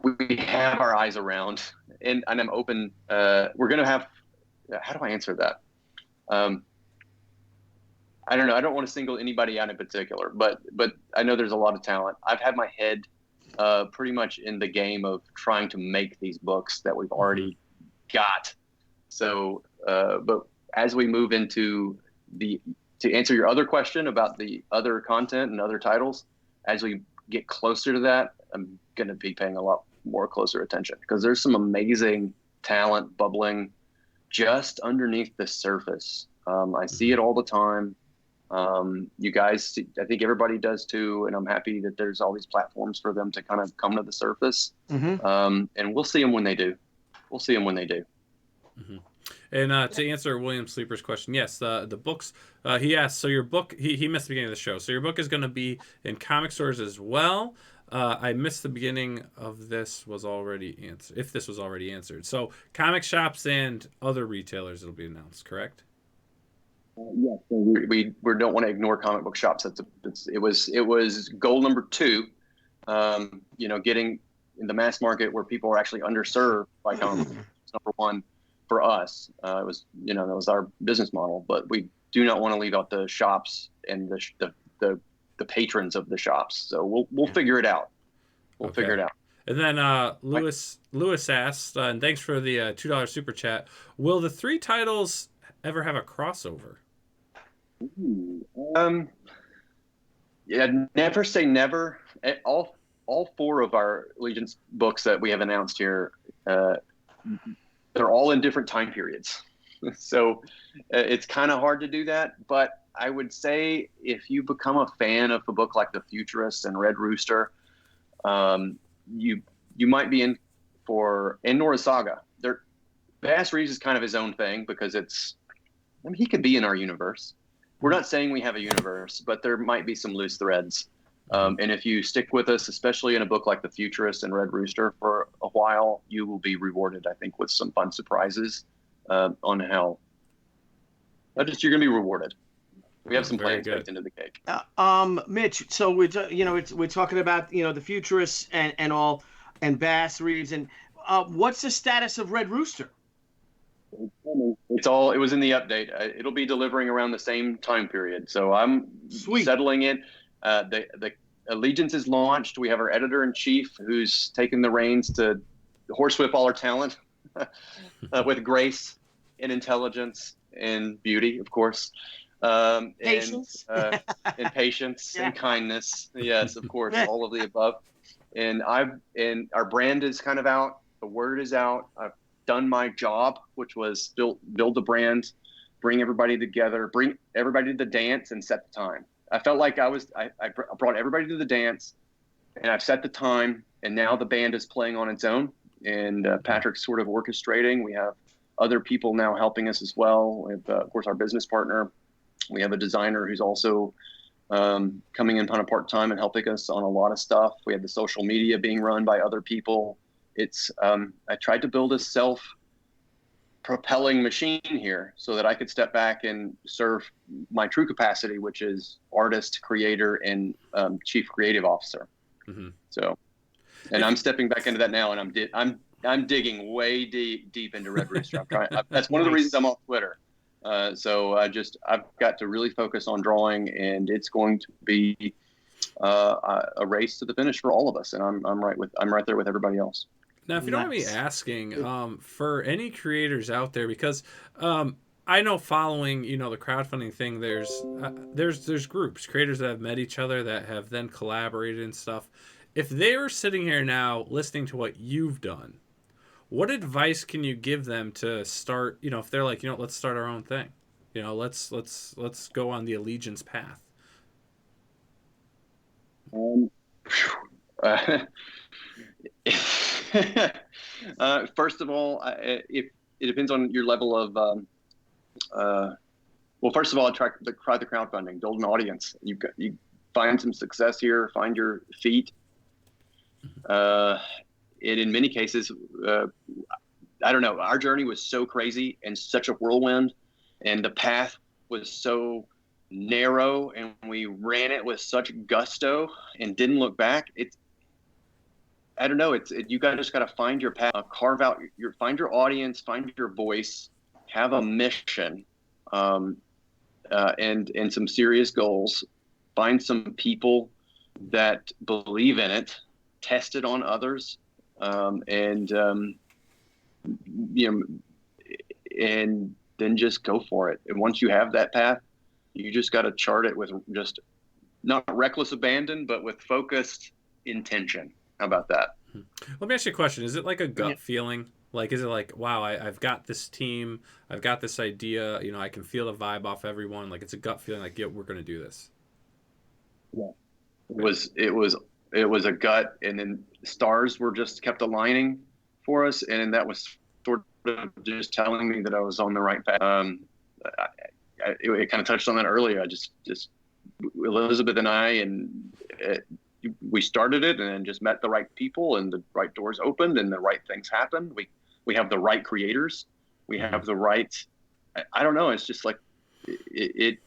we have our eyes around, and I'm open. We're gonna have. How do I answer that? I don't know. I don't want to single anybody out in particular, but I know there's a lot of talent. I've had my head pretty much in the game of trying to make these books that we've already got. So, but as we move into to answer your other question about the other content and other titles, as we get closer to that, I'm going to be paying a lot more closer attention because there's some amazing talent bubbling just underneath the surface. I see it all the time. You guys, I think everybody does too, and I'm happy that there's all these platforms for them to kind of come to the surface. And we'll see them when they do. Mm-hmm. And to answer William Sleeper's question, yes, the books, he asked, so your book, he missed the beginning of the show. So your book is going to be in comic stores as well. I missed the beginning of this was already answered, if this was already answered. So comic shops and other retailers, it'll be announced, correct? Yeah, so we don't want to ignore comic book shops. It was goal number 2, getting in the mass market where people are actually underserved by comic books. Number 1 for us. It was, that was our business model, but we do not want to leave out the shops and the patrons of the shops. So we'll figure it out. We'll figure it out. And then Lewis asked, and thanks for the $2 super chat. Will the 3 titles ever have a crossover? Yeah, never say never. All 4 of our Allegiance books that we have announced here, they're all in different time periods. So it's kind of hard to do that. But I would say if you become a fan of a book like The Futurists and Red Rooster, you might be in for, and Norah Saga. Bass Reeves is kind of his own thing because he could be in our universe. We're not saying we have a universe, but there might be some loose threads. And if you stick with us, especially in a book like The Futurist and Red Rooster for a while, you will be rewarded, I think, with some fun surprises on how you're going to be rewarded. We have some plans baked into the cake. Mitch, so we're talking about The Futurists and all, and Bass Reeves, and what's the status of Red Rooster? It was in the update. It'll be delivering around the same time period. So I'm settling it. The Allegiance is launched. We have our editor-in-chief who's taken the reins to horsewhip all our talent with grace and intelligence and beauty, of course. Patience. And patience and kindness. Yes, of course, all of the above. And our brand is kind of out. The word is out. I've done my job, which was build the brand, bring everybody together, bring everybody to the dance, and set the time. I felt like I brought everybody to the dance, and I've set the time, and now the band is playing on its own, and Patrick's sort of orchestrating. We have other people now helping us as well. We have, of course, our business partner. We have a designer who's also coming in kind of part-time and helping us on a lot of stuff. We have the social media being run by other people. It's I tried to build a self-propelling machine here so that I could step back and serve my true capacity, which is artist, creator, and chief creative officer. Mm-hmm. So, and I'm stepping back into that now, and I'm digging way deep into Red Rooster. I'm trying. That's one of the reasons I'm on Twitter. So I've got to really focus on drawing, and it's going to be a race to the finish for all of us. And I'm right there with everybody else. Now, if you don't mind me asking, for any creators out there, because I know following, the crowdfunding thing, there's groups, creators that have met each other that have then collaborated and stuff. If they were sitting here now listening to what you've done, what advice can you give them to start, if they're like, let's start our own thing, let's go on the allegiance path? First of all, it depends on your level of, well, first of all, try the crowdfunding, build an audience. You find some success here, find your feet. And in many cases, I don't know, our journey was so crazy and such a whirlwind, and the path was so narrow, and we ran it with such gusto and didn't look back. I don't know. You just got to find your path, carve out find your audience, find your voice, have a mission, and some serious goals. Find some people that believe in it, test it on others, and then just go for it. And once you have that path, you just got to chart it with just not reckless abandon, but with focused intention. How about that? Let me ask you a question. Is it like a gut feeling? Like, is it like, wow, I've got this team, I've got this idea, I can feel the vibe off everyone. Like, it's a gut feeling like, yeah, we're going to do this. Yeah. It was a gut, and then stars were just kept aligning for us. And that was sort of just telling me that I was on the right path. It kind of touched on that earlier. I just Elizabeth and I, we started it and then just met the right people, and the right doors opened and the right things happened. We have the right creators. We have the right, I don't know. It's just like, it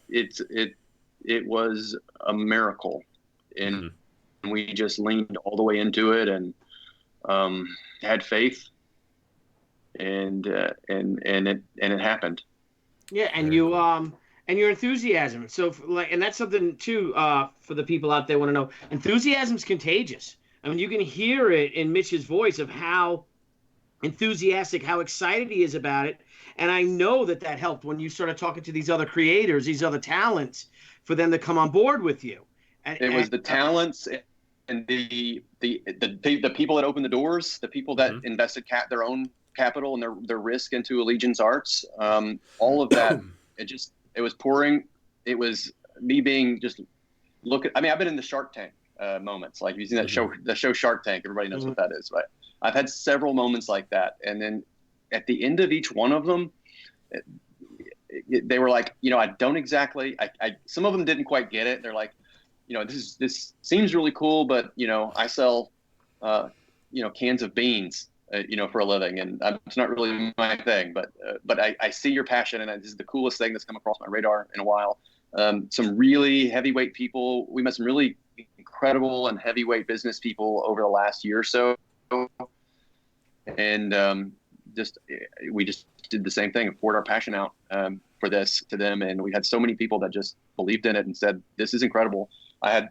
was a miracle, and we just leaned all the way into it and had faith, and it happened. Yeah. And you, and your enthusiasm. So, and that's something too, for the people out there want to know. Enthusiasm's contagious. I mean, you can hear it in Mitch's voice of how enthusiastic, how excited he is about it. And I know that helped when you started talking to these other creators, these other talents, for them to come on board with you. It was the talents and the people that opened the doors, the people that invested their own capital and their risk into Allegiance Arts. All of that. It was pouring. It was me being just I've been in the Shark Tank moments. Like, you've seen that the show Shark Tank. Everybody knows what that is, right? I've had several moments like that. And then at the end of each one of them, they were like, I don't exactly, some of them didn't quite get it. They're like, this seems really cool, but, I sell, cans of beans, for a living, and it's not really my thing, but I see your passion, and this is the coolest thing that's come across my radar in a while. Some really heavyweight people. We met some really incredible and heavyweight business people over the last year or so, and we just did the same thing and poured our passion out for this to them, and we had so many people that just believed in it and said, "This is incredible." I had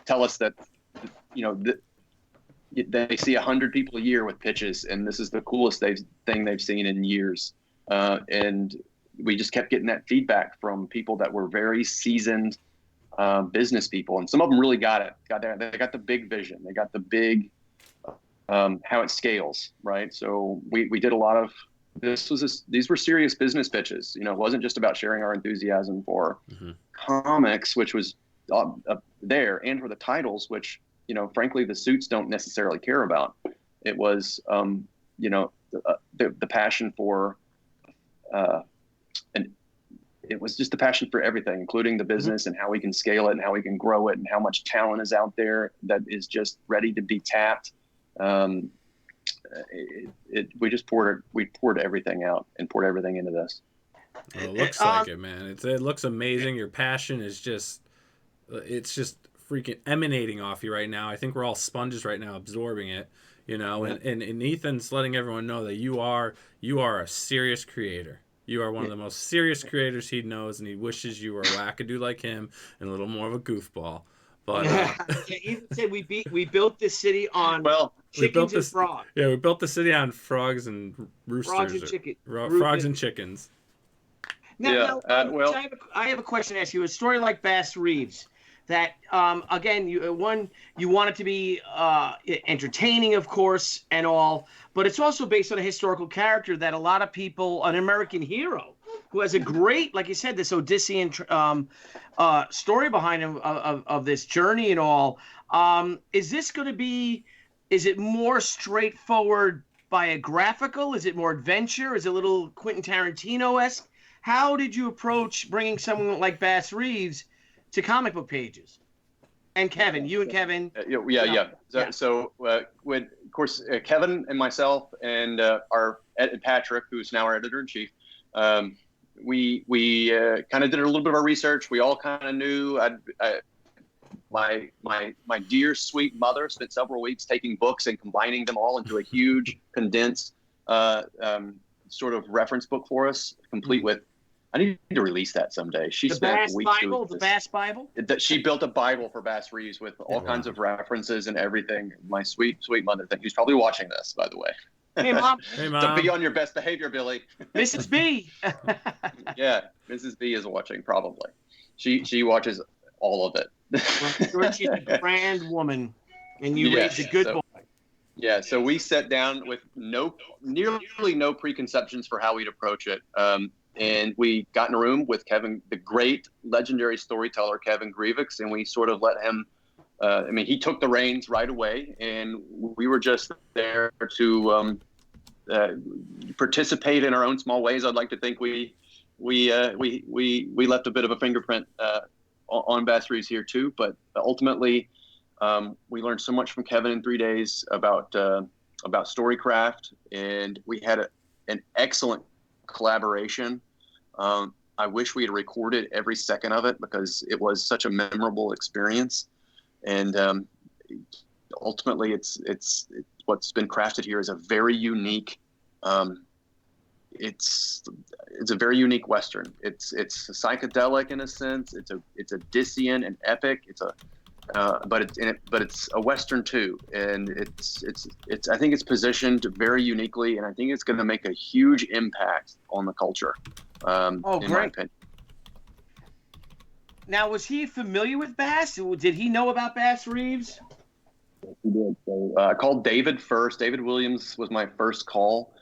tell us that they see 100 people a year with pitches, and this is the coolest thing they've seen in years. And we just kept getting that feedback from people that were very seasoned business people, and some of them really got it. They got the big vision. They got the big how it scales, right? So we did a lot of these were serious business pitches. It wasn't just about sharing our enthusiasm for comics, which was there, and for the titles, which frankly, the suits don't necessarily care about. It was, the passion for, and it was just the passion for everything, including the business and how we can scale it and how we can grow it and how much talent is out there that is just ready to be tapped. We just poured everything out and poured everything into this. Well, it looks like it, man. It looks amazing. Your passion is it's just freaking emanating off you right now. I think we're all sponges right now, absorbing it, and Ethan's letting everyone know that you are a serious creator. You are one of the most serious creators he knows, and he wishes you were a wackadoo like him and a little more of a goofball. But Ethan said we built this city on chickens and frogs. Yeah, we built the city on frogs and roosters. Frogs and chickens. Now, I have a question to ask you. A story like Bass Reeves, that again, you want it to be entertaining, of course, and all, but it's also based on a historical character that a lot of people, an American hero, who has a great, like you said, this Odyssean story behind him of this journey and all. Is it more straightforward biographical? Is it more adventure? Is it a little Quentin Tarantino-esque? How did you approach bringing someone like Bass Reeves to comic book pages? And Kevin, you and Kevin. So with, of course, Kevin and myself and Patrick, who's now our editor-in-chief, we kind of did a little bit of our research. We all kind of knew. My dear sweet mother spent several weeks taking books and combining them all into a huge condensed sort of reference book for us, complete with. I need to release that someday. She spent weeks doing this. The Bass Bible? She built a Bible for Bass Reeves with all kinds of references and everything. My sweet, sweet mother, who's probably watching this, by the way. Hey, Mom. So be on your best behavior, Billy. Mrs. B. Yeah, Mrs. B is watching, probably. She watches all of it. I'm sure she's a grand woman, and you raised a good boy. Yeah, so we sat down with nearly no preconceptions for how we'd approach it. And we got in a room with Kevin, the great legendary storyteller, Kevin Grievix, and we sort of let him, he took the reins right away, and we were just there to participate in our own small ways. I'd like to think we left a bit of a fingerprint on Bass Reeves here too, but ultimately we learned so much from Kevin in 3 days about storycraft, and we had an excellent collaboration. I wish we had recorded every second of it because it was such a memorable experience. And ultimately, it's what's been crafted here is a very unique. It's a very unique Western. It's psychedelic in a sense. It's Odyssean and epic. But it's a Western too, and it's I think it's positioned very uniquely, and I think it's going to make a huge impact on the culture. In my opinion. Now, was he familiar with Bass? Did he know about Bass Reeves? He did. So, I called David first. David Williams was my first call.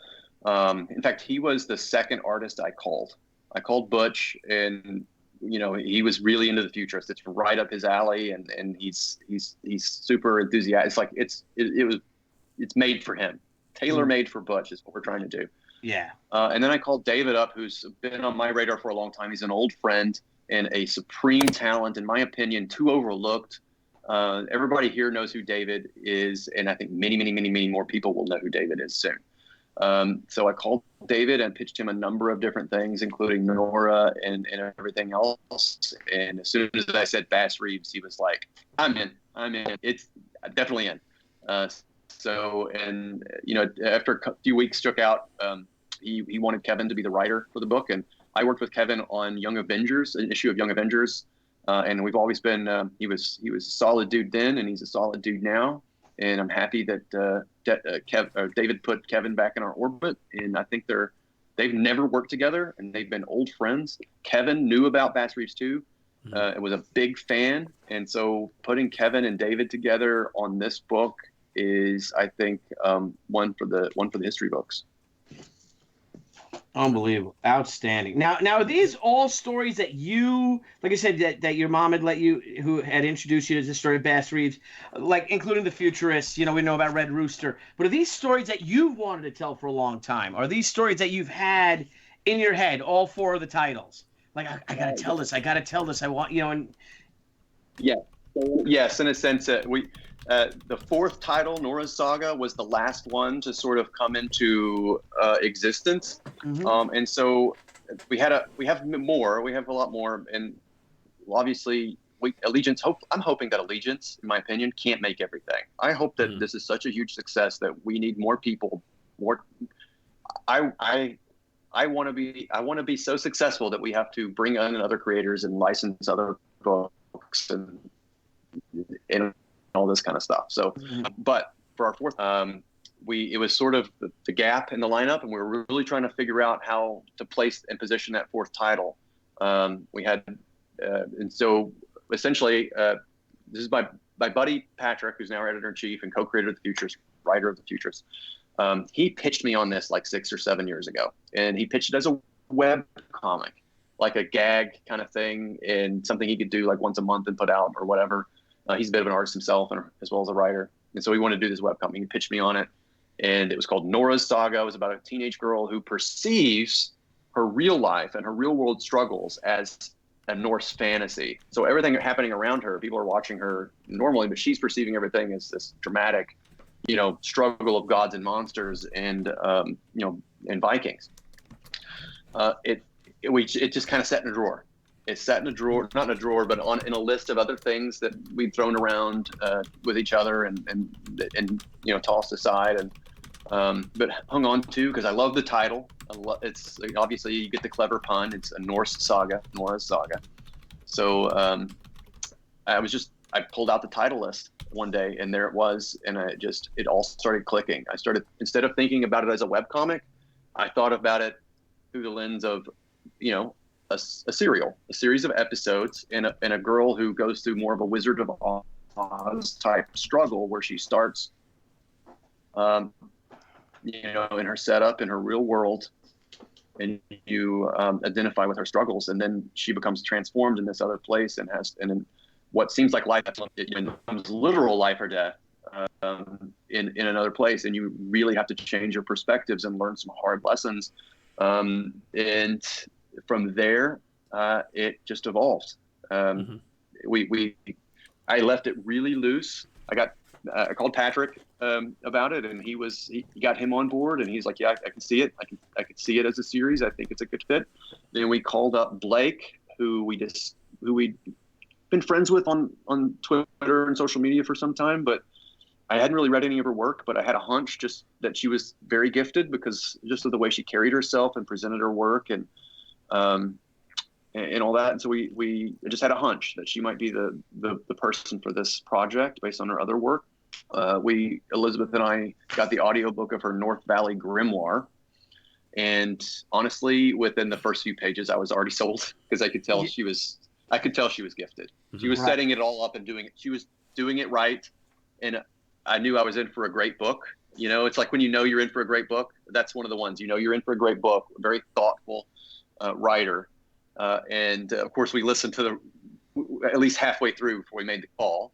In fact, he was the second artist I called. I called Butch, and he was really into the futurist. It's right up his alley, and he's super enthusiastic. It's like it's made for him, tailor made for Butch is what we're trying to do. Yeah. And then I called David up, who's been on my radar for a long time. He's an old friend and a supreme talent, in my opinion, too overlooked. Everybody here knows who David is, and I think many, many, many, many more people will know who David is soon. So I called David and pitched him a number of different things, including Norah and everything else. And as soon as I said Bass Reeves, he was like, I'm in. It's definitely in. After a few weeks took out, he wanted Kevin to be the writer for the book. And I worked with Kevin on Young Avengers, an issue of Young Avengers. And we've always been, he was a solid dude then, and he's a solid dude now. And I'm happy that David put Kevin back in our orbit. And I think they've never worked together, and they've been old friends. Kevin knew about Bass Reeves too. It was a big fan. And so putting Kevin and David together on this book is, I think, one for the history books. Unbelievable. Outstanding. Now are these all stories that you, like I said, that your mom had let you, who had introduced you to the story of Bass Reeves, like including the Futurists, we know about Red Rooster, but are these stories that you've wanted to tell for a long time? Are these stories that you've had in your head, all four of the titles? Like, I got to tell this. I got to tell this. I want, and Yeah. Yes, in a sense, the fourth title, Norah's Saga, was the last one to sort of come into existence, and so we have more. We have a lot more, and obviously, I'm hoping that Allegiance, in my opinion, can't make everything. I hope that this is such a huge success that we need more people. I want to be so successful that we have to bring in other creators and license other books and all this kind of stuff. So, but for our fourth, it was sort of the gap in the lineup, and we were really trying to figure out how to place and position that fourth title. We had, and so essentially, this is my buddy Patrick, who's now our editor-in-chief and co-creator of the Futurists, writer of the Futurists. He pitched me on this like 6 or 7 years ago, and he pitched it as a web comic, like a gag kind of thing, and something he could do like once a month and put out or whatever. He's a bit of an artist himself, as well as a writer, and so he wanted to do this webcomic. He pitched me on it, and it was called Norah's Saga. It was about a teenage girl who perceives her real life and her real world struggles as a Norse fantasy. So everything happening around her, people are watching her normally, but she's perceiving everything as this dramatic, struggle of gods and monsters and and Vikings. It just kind of sat in a drawer. It sat in a drawer, not in a drawer, but in a list of other things that we'd thrown around with each other and tossed aside, and but hung on to because I love the title. It's obviously you get the clever pun. It's a Norse saga, Norah's Saga. So I pulled out the title list one day, and there it was, and it all started clicking. I started, instead of thinking about it as a webcomic, I thought about it through the lens of a series of episodes, and a girl who goes through more of a Wizard of Oz type struggle, where she starts, in her setup in her real world, and you identify with her struggles, and then she becomes transformed in this other place and in what seems like life becomes literal life or death in another place, and you really have to change your perspectives and learn some hard lessons, and from there, it just evolved. I left it really loose. I called Patrick about it, and he got him on board, and he's like, "Yeah, I can see it. I can see it as a series. I think it's a good fit." Then we called up Blake, who we'd been friends with on Twitter and social media for some time, but I hadn't really read any of her work, but I had a hunch just that she was very gifted because just of the way she carried herself and presented her work and all that. And so we just had a hunch that she might be the person for this project based on her other work. Elizabeth and I got the audiobook of her North Valley Grimoire. And honestly, within the first few pages, I was already sold because I could tell she was gifted. She was setting it all up and doing it. She was doing it right. And I knew I was in for a great book. It's like when you're in for a great book, that's one of the ones, you're in for a great book, a very thoughtful writer. And of course we listened to at least halfway through before we made the call,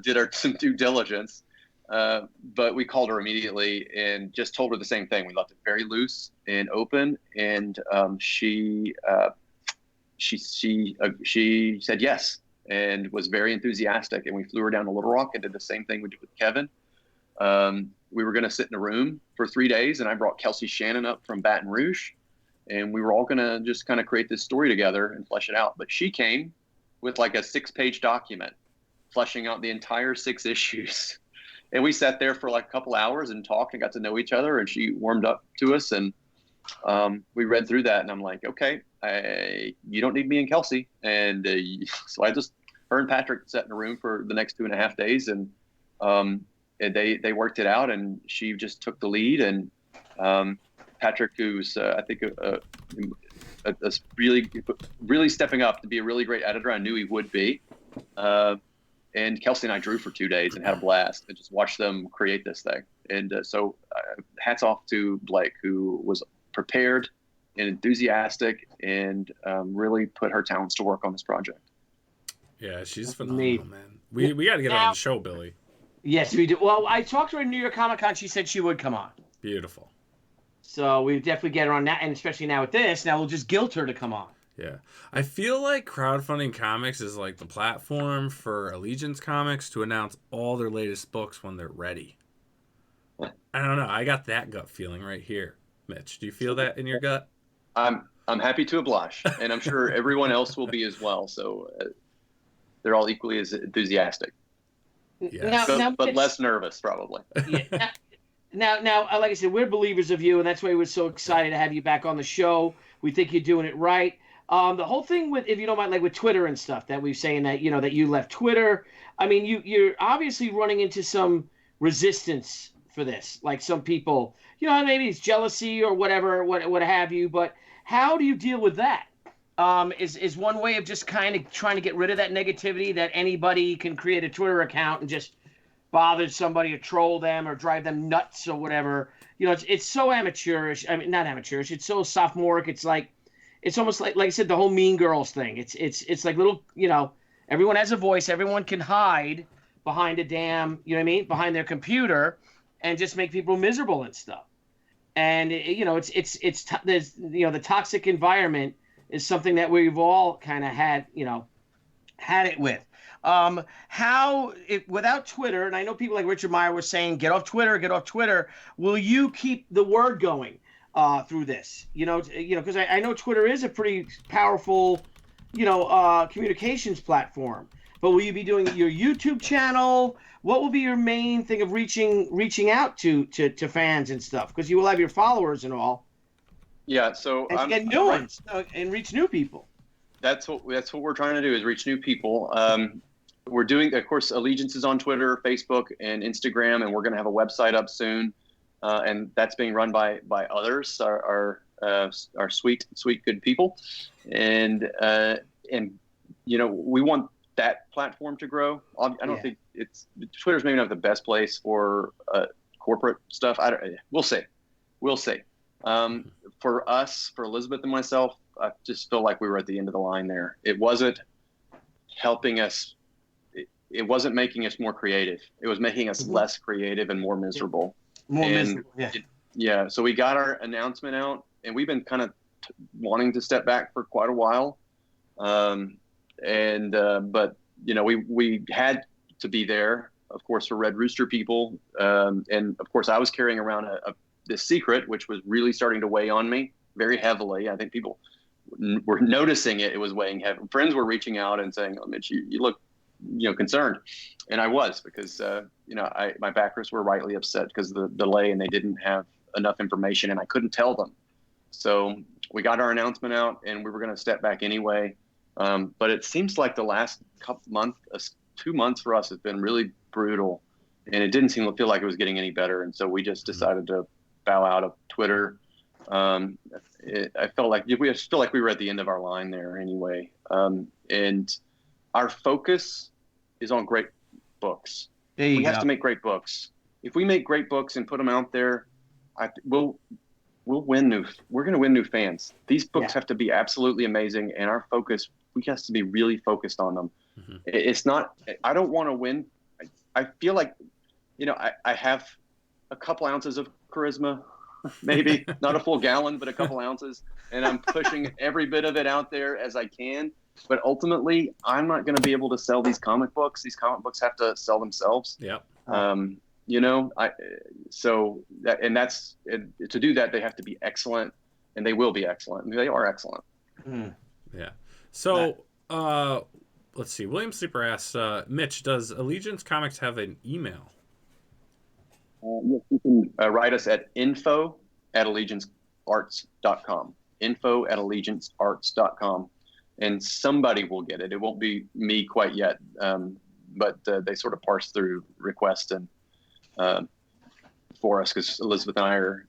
did some due diligence. But we called her immediately and just told her the same thing. We left it very loose and open. And she said yes and was very enthusiastic. And we flew her down to Little Rock and did the same thing we did with Kevin. We were going to sit in a room for 3 days, and I brought Kelsey Shannon up from Baton Rouge, and we were all going to just kind of create this story together and flesh it out. But she came with like a 6-page document fleshing out the entire 6 issues. And we sat there for like a couple hours and talked and got to know each other, and she warmed up to us, and we read through that, and I'm like, okay, you don't need me and Kelsey. And so her and Patrick sat in a room for the next 2.5 days, and they worked it out, and she just took the lead. And Patrick, who's I think a really stepping up to be a really great editor, I knew he would be. And Kelsey and I drew for 2 days and had a blast and just watched them create this thing. And so hats off to Blake, who was prepared and enthusiastic, and really put her talents to work on this project. Yeah, she's phenomenal, man. We got to get her on the show, Billy. Yes, we do. Well, I talked to her at New York Comic Con. She said she would come on. Beautiful. So we definitely get her on that, and especially now with this, now we'll just guilt her to come on. Yeah. I feel like Crowdfunding Comics is like the platform for Allegiance Comics to announce all their latest books when they're ready. I don't know. I got that gut feeling right here. Mitch, do you feel that in your gut? I'm happy to oblige, and I'm sure everyone else will be as well. So they're all equally as enthusiastic. Yes. But less nervous, probably. Yeah. Now, like I said, we're believers of you, and that's why we're so excited to have you back on the show. We think you're doing it right. The whole thing with, if you don't mind, like with Twitter and stuff, that we're saying that, that you left Twitter. I mean, you're obviously running into some resistance for this. Like some people, maybe it's jealousy or whatever, what have you. But how do you deal with that? Is one way of just kind of trying to get rid of that negativity that anybody can create a Twitter account and just bother somebody or troll them or drive them nuts or whatever. It's so amateurish. I mean, not amateurish. It's so sophomoric. It's like, it's almost like I said, the whole Mean Girls thing. It's like little, everyone has a voice. Everyone can hide behind a damn, behind their computer and just make people miserable and stuff. And there's, the toxic environment is something that we've all kind of had it with. Without Twitter, and I know people like Richard Meyer was saying, get off Twitter. Will you keep the word going through this? Because I know Twitter is a pretty powerful, communications platform. But will you be doing your YouTube channel? What will be your main thing of reaching out to fans and stuff? Because you will have your followers and all. Yeah, so and get new ones and reach new people. That's what we're trying to do, is reach new people. We're doing, of course, Allegiance is on Twitter, Facebook, and Instagram, and we're going to have a website up soon, and that's being run by others, our sweet good people, and we want that platform to grow. I don't think Twitter's maybe not the best place for corporate stuff. We'll see. For us, for Elizabeth and myself, I just feel like we were at the end of the line there. It wasn't helping us. It wasn't making us more creative. It was making us less creative and more miserable. Yeah. So we got our announcement out, and we've been kind of wanting to step back for quite a while. But we had to be there, of course, for Red Rooster people. And of course, I was carrying around this secret, which was really starting to weigh on me very heavily. I think people were noticing it. It was weighing heavy. Friends were reaching out and saying, "Oh, Mitch, you look, concerned," and I was, because my backers were rightly upset because of the delay, and they didn't have enough information, and I couldn't tell them. So we got our announcement out, and we were going to step back anyway. But it seems like the last 2 months for us has been really brutal, and it didn't feel like it was getting any better. And so we just decided to bow out of Twitter. I felt like we were at the end of our line there anyway. And our focus is on great books. We have to make great books. If we make great books and put them out there, we'll win we're going to win new fans. These books have to be absolutely amazing. And our focus, we have to be really focused on them. Mm-hmm. It's not, I don't want to win. I feel like, I have a couple ounces of charisma, maybe not a full gallon, but a couple ounces. And I'm pushing every bit of it out there as I can. But ultimately, I'm not going to be able to sell these comic books. These comic books have to sell themselves. Yeah. To do that, they have to be excellent, and they will be excellent. They are excellent. Mm. Yeah. So, let's see. William Sleeper asks, Mitch, does Allegiance Comics have an email? Yes, you can write us at info@allegiancearts.com. info@allegiancearts.com. And somebody will get it. It won't be me quite yet, but they sort of parse through requests and for us, because Elizabeth and I are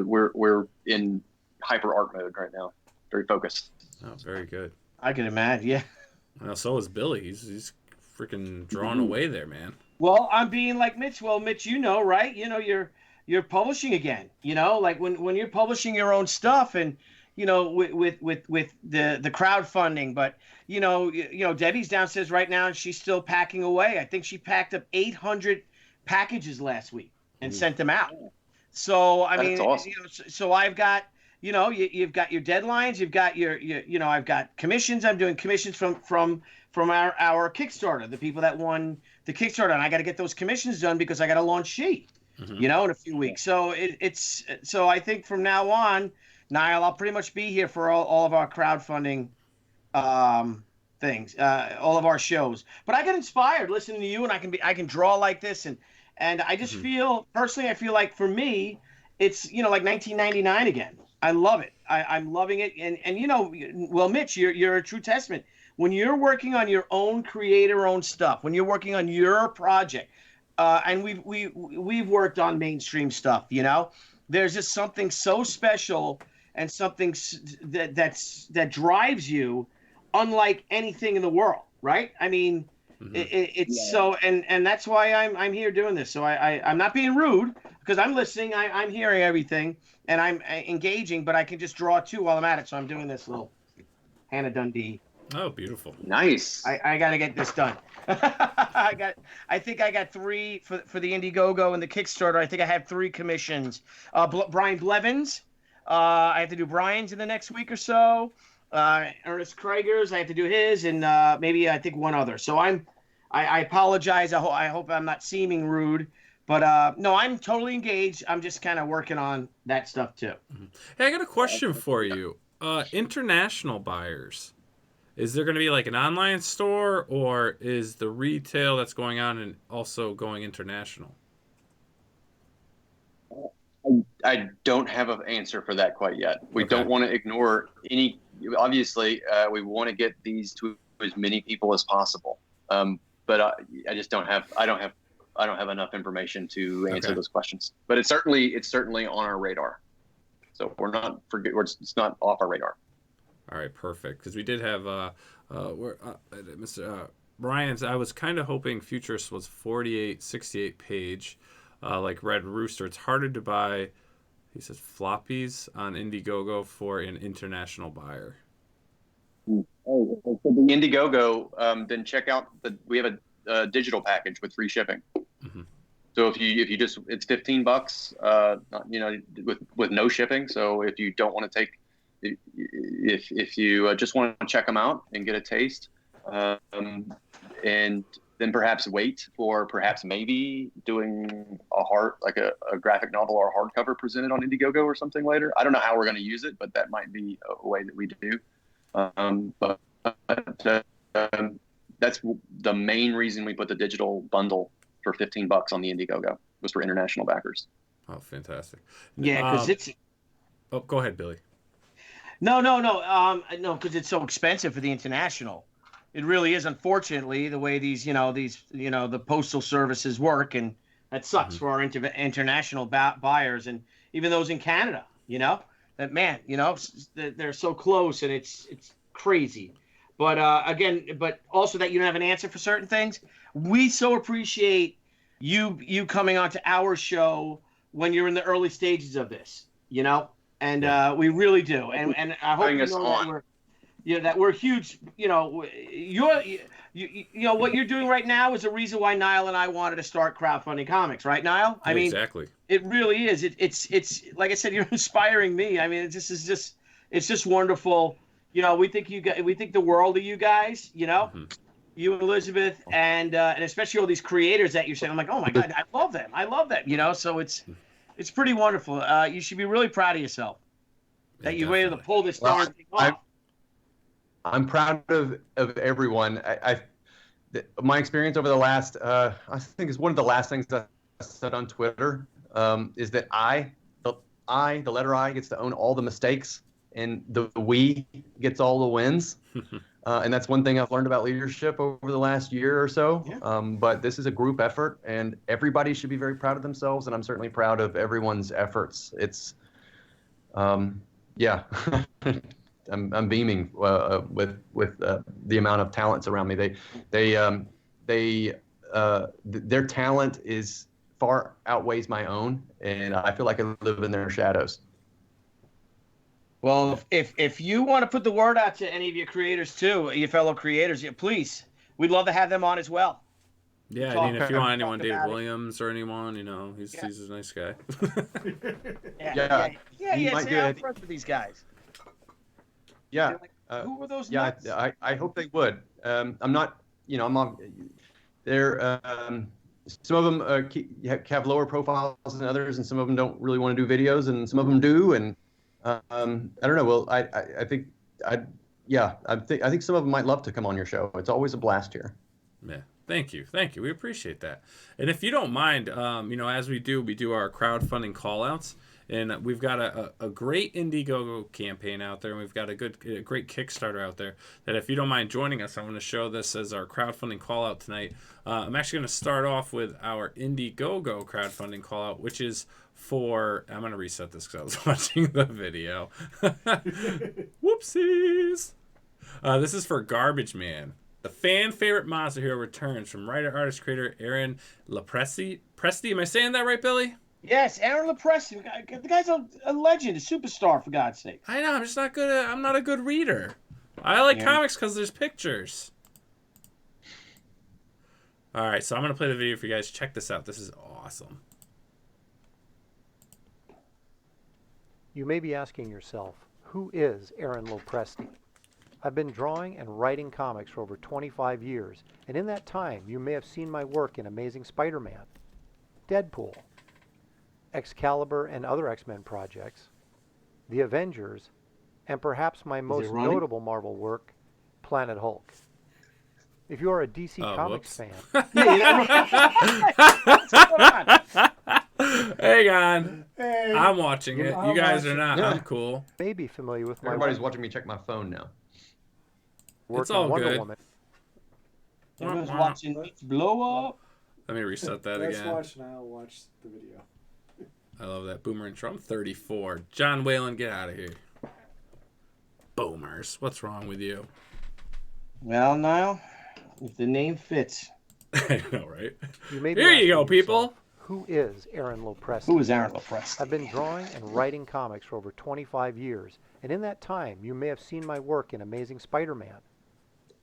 we're in hyper art mode right now, very focused. Oh, very good. I can imagine. Yeah. Well, so is Billy. He's freaking drawn away there, man. Well, I'm being like Mitch. Well, Mitch, right? You're you're publishing again. You know, like when you're publishing your own stuff, and you know, with the crowdfunding. But Debbie's downstairs right now, and she's still packing away. I think she packed up 800 packages last week and sent them out. So I mean, awesome. so I've got, you've got your deadlines, you've got your I've got commissions. I'm doing commissions from our Kickstarter, the people that won the Kickstarter, and I got to get those commissions done because I got to launch She, in a few weeks. So so I think from now on, Nile, I'll pretty much be here for all of our crowdfunding things, all of our shows. But I get inspired listening to you, and I can draw like this, and I just feel personally, I feel like for me, it's like 1999 again. I love it. I'm loving it, and well, Mitch, you're a true testament. When you're working on your own own stuff, when you're working on your project, and we've worked on mainstream stuff, there's just something so special and something that drives you unlike anything in the world, right? I mean, it's so, and that's why I'm here doing this. So I'm not being rude because I'm listening, I'm hearing everything, and I'm engaging, but I can just draw too while I'm at it. So I'm doing this little Hannah Dundee. Oh, beautiful. Nice. I got to get this done. I think I got 3 for the Indiegogo and the Kickstarter. I think I have 3 commissions. Brian Blevins. I have to do Brian's in the next week or so. Ernest Krieger's, I have to do his, and maybe I think one other. So I apologize. I hope I'm not seeming rude, but no, I'm totally engaged. I'm just kind of working on that stuff too. Hey, I got a question for you. International buyers. Is there going to be like an online store, or is the retail that's going on and also going international? I don't have an answer for that quite yet. We Okay. don't want to ignore any. Obviously, we want to get these to as many people as possible. But I just don't have. I don't have enough information to answer those questions. But it's certainly on our radar. So it's not off our radar. All right, perfect. Because we did have Mr. Brian's. I was kind of hoping Futurists was 48, 68 page, like Red Rooster. It's harder to buy. He says floppies on Indiegogo for an international buyer. Oh, so the Indiegogo. Then check out we have a digital package with free shipping. So if you just, it's $15, with no shipping. So if you don't want to take, if you just want to check them out and get a taste, and then perhaps wait for maybe doing a graphic novel or a hardcover presented on Indiegogo or something later. I don't know how we're going to use it, but that might be a way that we do. That's the main reason we put the digital bundle for $15 on the Indiegogo, was for international backers. Oh, fantastic! Yeah, because it's. Oh, go ahead, Billy. No, because it's so expensive for the international. It really is, unfortunately, the way the postal services work, and that sucks for our international buyers, and even those in Canada. They're so close, and it's crazy. But but also that you don't have an answer for certain things. We so appreciate you coming onto our show when you're in the early stages of this, and we really do. And I hope that we're huge. What you're doing right now is the reason why Nile and I wanted to start crowdfunding comics, right, Nile? I mean, exactly. It really is. It's like I said, you're inspiring me. I mean, it's just wonderful. We think the world of you guys. You and Elizabeth, and especially all these creators that you're saying. I'm like, oh my God, I love them. I love them. So it's pretty wonderful. You should be really proud of yourself that you were able to pull this darn thing off. I'm proud of everyone. My experience over the last, I think it's one of the last things I said on Twitter, is that the letter I, gets to own all the mistakes, and the we gets all the wins. And that's one thing I've learned about leadership over the last year or so. Yeah. But this is a group effort, and everybody should be very proud of themselves, and I'm certainly proud of everyone's efforts. It's, yeah. I'm beaming with the amount of talents around me. Their talent is far outweighs my own, and I feel like I live in their shadows. Well, if you want to put the word out to any of your creators too, your fellow creators, please, we'd love to have them on as well. Yeah, I mean, if you want anyone, Dave Williams or anyone, he's a nice guy. yeah. Might Say I'm friends with these guys. Yeah. Like, who were those? Yeah, nuts? I hope they would. I'm not, I'm on. They're some of them have lower profiles than others, and some of them don't really want to do videos, and some of them do, and I don't know. Well, I think I think some of them might love to come on your show. It's always a blast here. Yeah. Thank you. We appreciate that. And if you don't mind, as we do our crowdfunding call-outs, and we've got a great Indiegogo campaign out there, and we've got a great Kickstarter out there, that if you don't mind joining us, I'm going to show this as our crowdfunding call-out tonight. I'm actually going to start off with our Indiegogo crowdfunding call-out, which is for... I'm going to reset this because I was watching the video. Whoopsies! This is for Garbage Man. The fan favorite monster hero returns from writer, artist, creator Aaron Lepresti. Am I saying that right, Billy? Yes, Aaron Lepresti. The guy's a legend, a superstar, for God's sake. I know. I'm just not good. I'm not a good reader. I like comics because there's pictures. All right, so I'm gonna play the video for you guys. Check this out. This is awesome. You may be asking yourself, who is Aaron Lepresti? I've been drawing and writing comics for over 25 years, and in that time, you may have seen my work in Amazing Spider-Man, Deadpool, Excalibur and other X-Men projects, The Avengers, and perhaps my most notable Marvel work, Planet Hulk. If you are a DC Comics fan... Hang on. Hey, I'm watching it. You guys are not. Yeah. I'm cool. May be familiar with my... Everybody's watching me check my phone now. It's all good. Woman. Everyone's watching Mitch blow up. Let me reset that again. Let's watch Nile watch the video. I love that boomer intro. I'm 34. John Whalen, get out of here. Boomers. What's wrong with you? Well, Nile, if the name fits. I know, right? Here you go, people. Yourself, who is Aaron Lepresti? Who is Aaron Lepresti? I've been drawing and writing comics for over 25 years, and in that time, you may have seen my work in Amazing Spider-Man,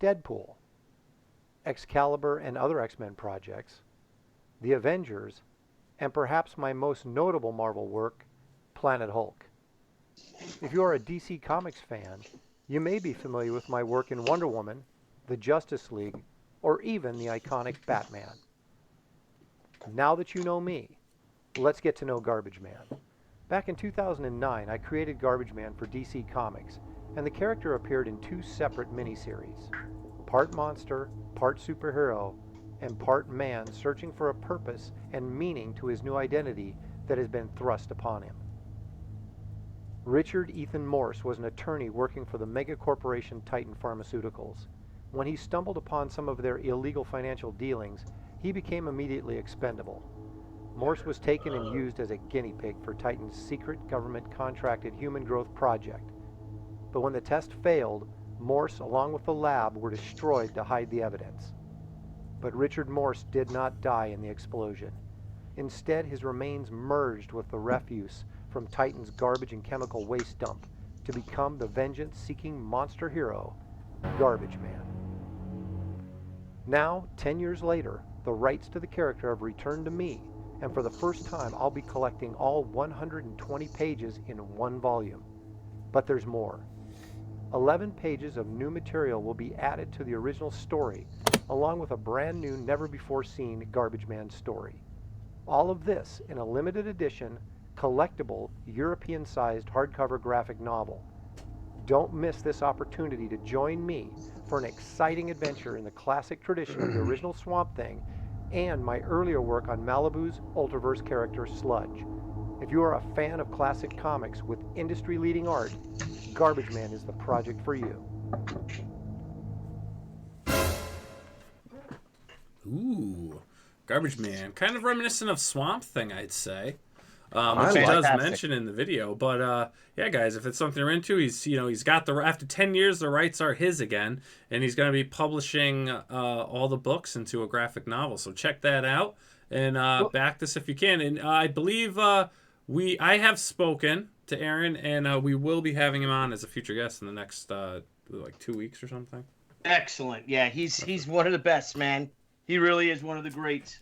Deadpool, Excalibur and other X-Men projects, The Avengers, and perhaps my most notable Marvel work, Planet Hulk. If you are a DC Comics fan, you may be familiar with my work in Wonder Woman, the Justice League, or even the iconic Batman. Now that you know me, let's get to know Garbage Man. Back in 2009, I created Garbage Man for DC Comics, and the character appeared in 2 separate miniseries, part monster, part superhero, and part man searching for a purpose and meaning to his new identity that has been thrust upon him. Richard Ethan Morse was an attorney working for the mega corporation Titan Pharmaceuticals. When he stumbled upon some of their illegal financial dealings, he became immediately expendable. Morse was taken and used as a guinea pig for Titan's secret government-contracted human growth project. But when the test failed, Morse, along with the lab, were destroyed to hide the evidence. But Richard Morse did not die in the explosion. Instead, his remains merged with the refuse from Titan's garbage and chemical waste dump to become the vengeance-seeking monster hero, Garbage Man. Now, 10 years later, the rights to the character have returned to me, and for the first time I'll be collecting all 120 pages in one volume. But there's more. 11 pages of new material will be added to the original story, along with a brand new, never-before-seen Garbage Man story. All of this in a limited edition, collectible, European-sized hardcover graphic novel. Don't miss this opportunity to join me for an exciting adventure in the classic tradition of the original Swamp Thing and my earlier work on Malibu's Ultraverse character Sludge. If you are a fan of classic comics with industry-leading art, Garbage Man is the project for you. Ooh, Garbage Man. Kind of reminiscent of Swamp Thing, I'd say. Which he does mention in the video. But yeah, guys, if it's something you're into, he's got after 10 years, the rights are his again, and he's going to be publishing all the books into a graphic novel. So check that out. and back this if you can. And I believe I have spoken to Aaron, and we will be having him on as a future guest in the next like 2 weeks or something. Excellent. Yeah, he's one of the best, man. He really is one of the greats.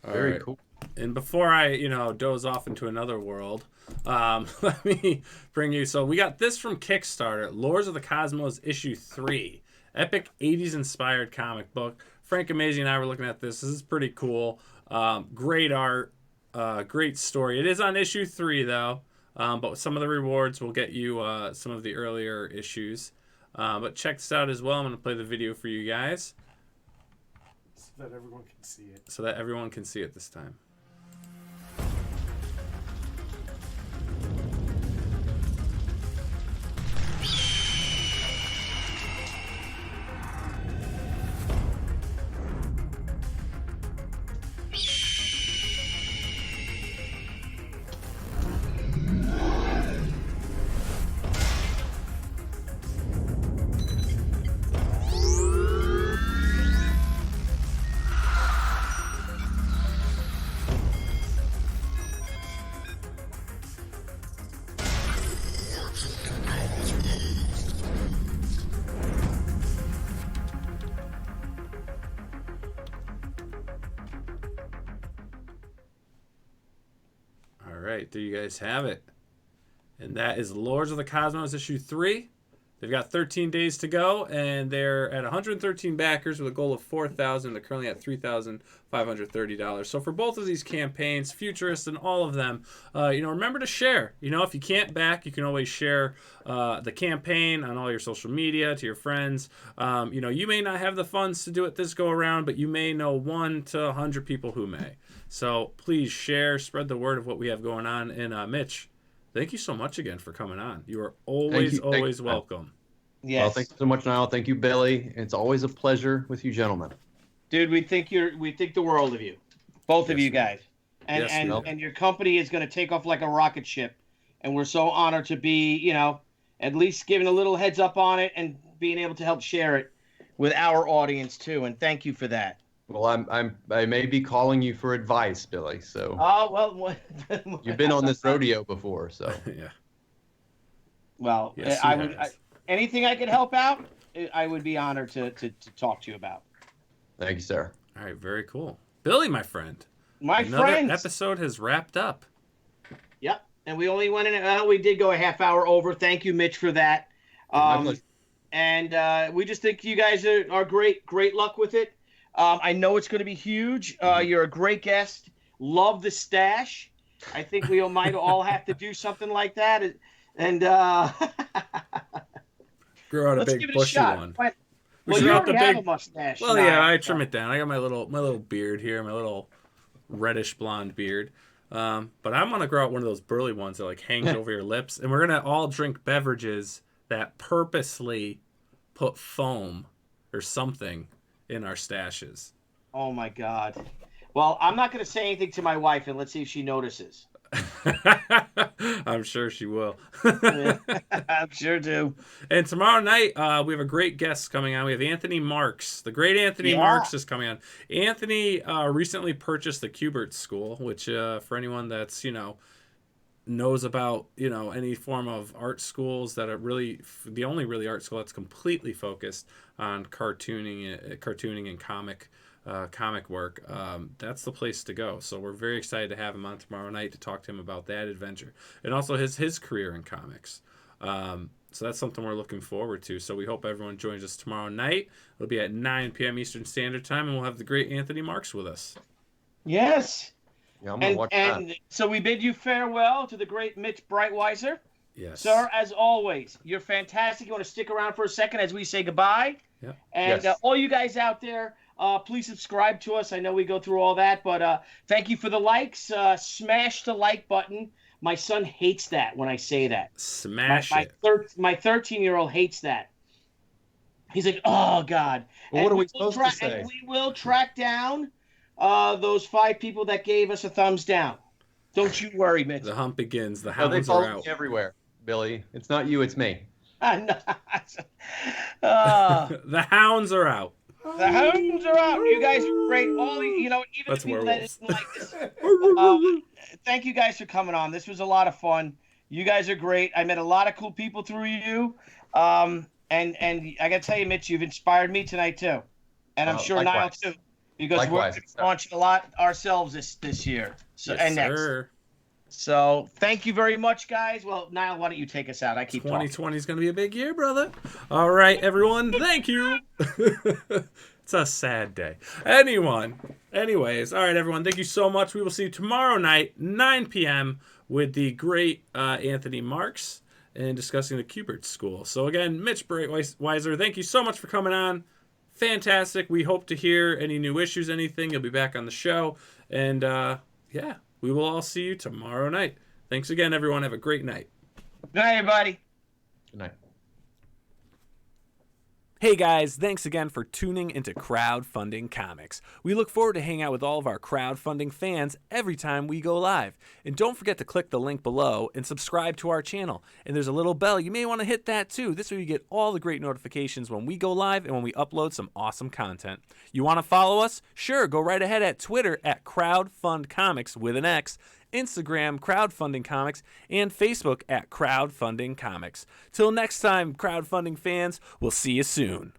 Very cool. And before I, doze off into another world, let me bring you. So we got this from Kickstarter, Lords of the Cosmos issue 3, epic 80s inspired comic book. Frank Amazing and I were looking at this. This is pretty cool. Great art, great story. It is on issue 3 though, but some of the rewards will get you some of the earlier issues. But check this out as well. I'm going to play the video for you guys. So that everyone can see it. So that everyone can see it this time. Right, there you guys have it. And that is Lords of the Cosmos issue 3. They've got 13 days to go, and they're at 113 backers with a goal of 4,000. They're currently at $3,530. So for both of these campaigns, Futurists and all of them, remember to share. If you can't back, you can always share the campaign on all your social media to your friends. You may not have the funds to do it this go around, but you may know 1 to 100 people who may. So please share, spread the word of what we have going on. And Mitch, thank you so much again for coming on. You are always welcome. Yes. Well, thanks so much, Nile. Thank you, Billy. It's always a pleasure with you gentlemen. Dude, we think the world of you. Both of you guys. And your company is going to take off like a rocket ship. And we're so honored to be, at least giving a little heads up on it and being able to help share it with our audience too. And thank you for that. Well, I may be calling you for advice, Billy. So. Oh well. You've been on this rodeo before, so. Yeah. Well, yes, anything I could help out, I would be honored to talk to you about. Thank you, sir. All right, very cool, Billy, my friend. Another episode has wrapped up. Yep, and we only went in. We did go a half hour over. Thank you, Mitch, for that. And we just think you guys are great. Great luck with it. I know it's going to be huge. You're a great guest. Love the stash. I think we might all have to do something like that. And grow out a big bushy one. Well, you already have a mustache. Well, yeah, I trim it down. I got my little beard here, my little reddish blonde beard. But I'm gonna grow out one of those burly ones that hangs over your lips, and we're gonna all drink beverages that purposely put foam or something in our stashes. Oh my God. Well, I'm not going to say anything to my wife, and let's see if she notices. I'm sure she will. I'm sure do. And tomorrow night, we have a great guest coming on. We have Anthony Marks. The great Anthony Marks is coming on. Anthony recently purchased the Kubert School, which for anyone that's, knows about, any form of art schools that are really the only really art school that's completely focused on cartooning and comic work, that's the place to go. So we're very excited to have him on tomorrow night to talk to him about that adventure and also his career in comics. So that's something we're looking forward to. So we hope everyone joins us tomorrow night. It'll be at 9 p.m. Eastern Standard Time, and we'll have the great Anthony Marks with us. Yes. Yeah, I'm gonna watch that. And so we bid you farewell to the great Mitch Breitweiser. Yes. Sir, as always, you're fantastic. You want to stick around for a second as we say goodbye? Yeah. And Yes. All you guys out there, please subscribe to us. I know we go through all that, but thank you for the likes. Smash the like button. My son hates that when I say that. Smash it. My 13-year-old hates that. He's like, oh, God. Well, what are we supposed to say? And we will track down those 5 people that gave us a thumbs down. Don't you worry, Mitch. The hump begins. The They hounds follow are out. me everywhere, Billy. It's not you, it's me. I'm not. The hounds are out. The hounds are out. You guys are great. All the, even That's the people werewolves. that didn't like this. Thank you guys for coming on. This was a lot of fun. You guys are great. I met a lot of cool people through you. And I got to tell you, Mitch, you've inspired me tonight too. And I'm sure likewise. Niall too. Because Likewise. we're launching a lot ourselves this year. So Yes, and next. sir. So thank you very much, guys. Well, Niall, why don't you take us out? I keep talking. 2020 is going to be a big year, brother. All right, everyone. Thank you. It's a sad day. Anyways, all right, everyone. Thank you so much. We will see you tomorrow night, 9 p.m. with the great Anthony Marks and discussing the Kubert School. So again, Mitch Breitweiser, thank you so much for coming on. Fantastic. We hope to hear any new issues, anything. You'll be back on the show. And yeah, we will all see you tomorrow night. Thanks again, everyone. Have a great night. Good night, everybody. Good night. Hey guys, thanks again for tuning into Crowdfunding Comics. We look forward to hanging out with all of our crowdfunding fans every time we go live. And don't forget to click the link below and subscribe to our channel. And there's a little bell. You may want to hit that too. This way you get all the great notifications when we go live and when we upload some awesome content. You want to follow us? Sure, go right ahead at Twitter at CrowdFundComics with an X, Instagram, Crowdfunding Comics, and Facebook at Crowdfunding Comics. Till next time, crowdfunding fans, we'll see you soon.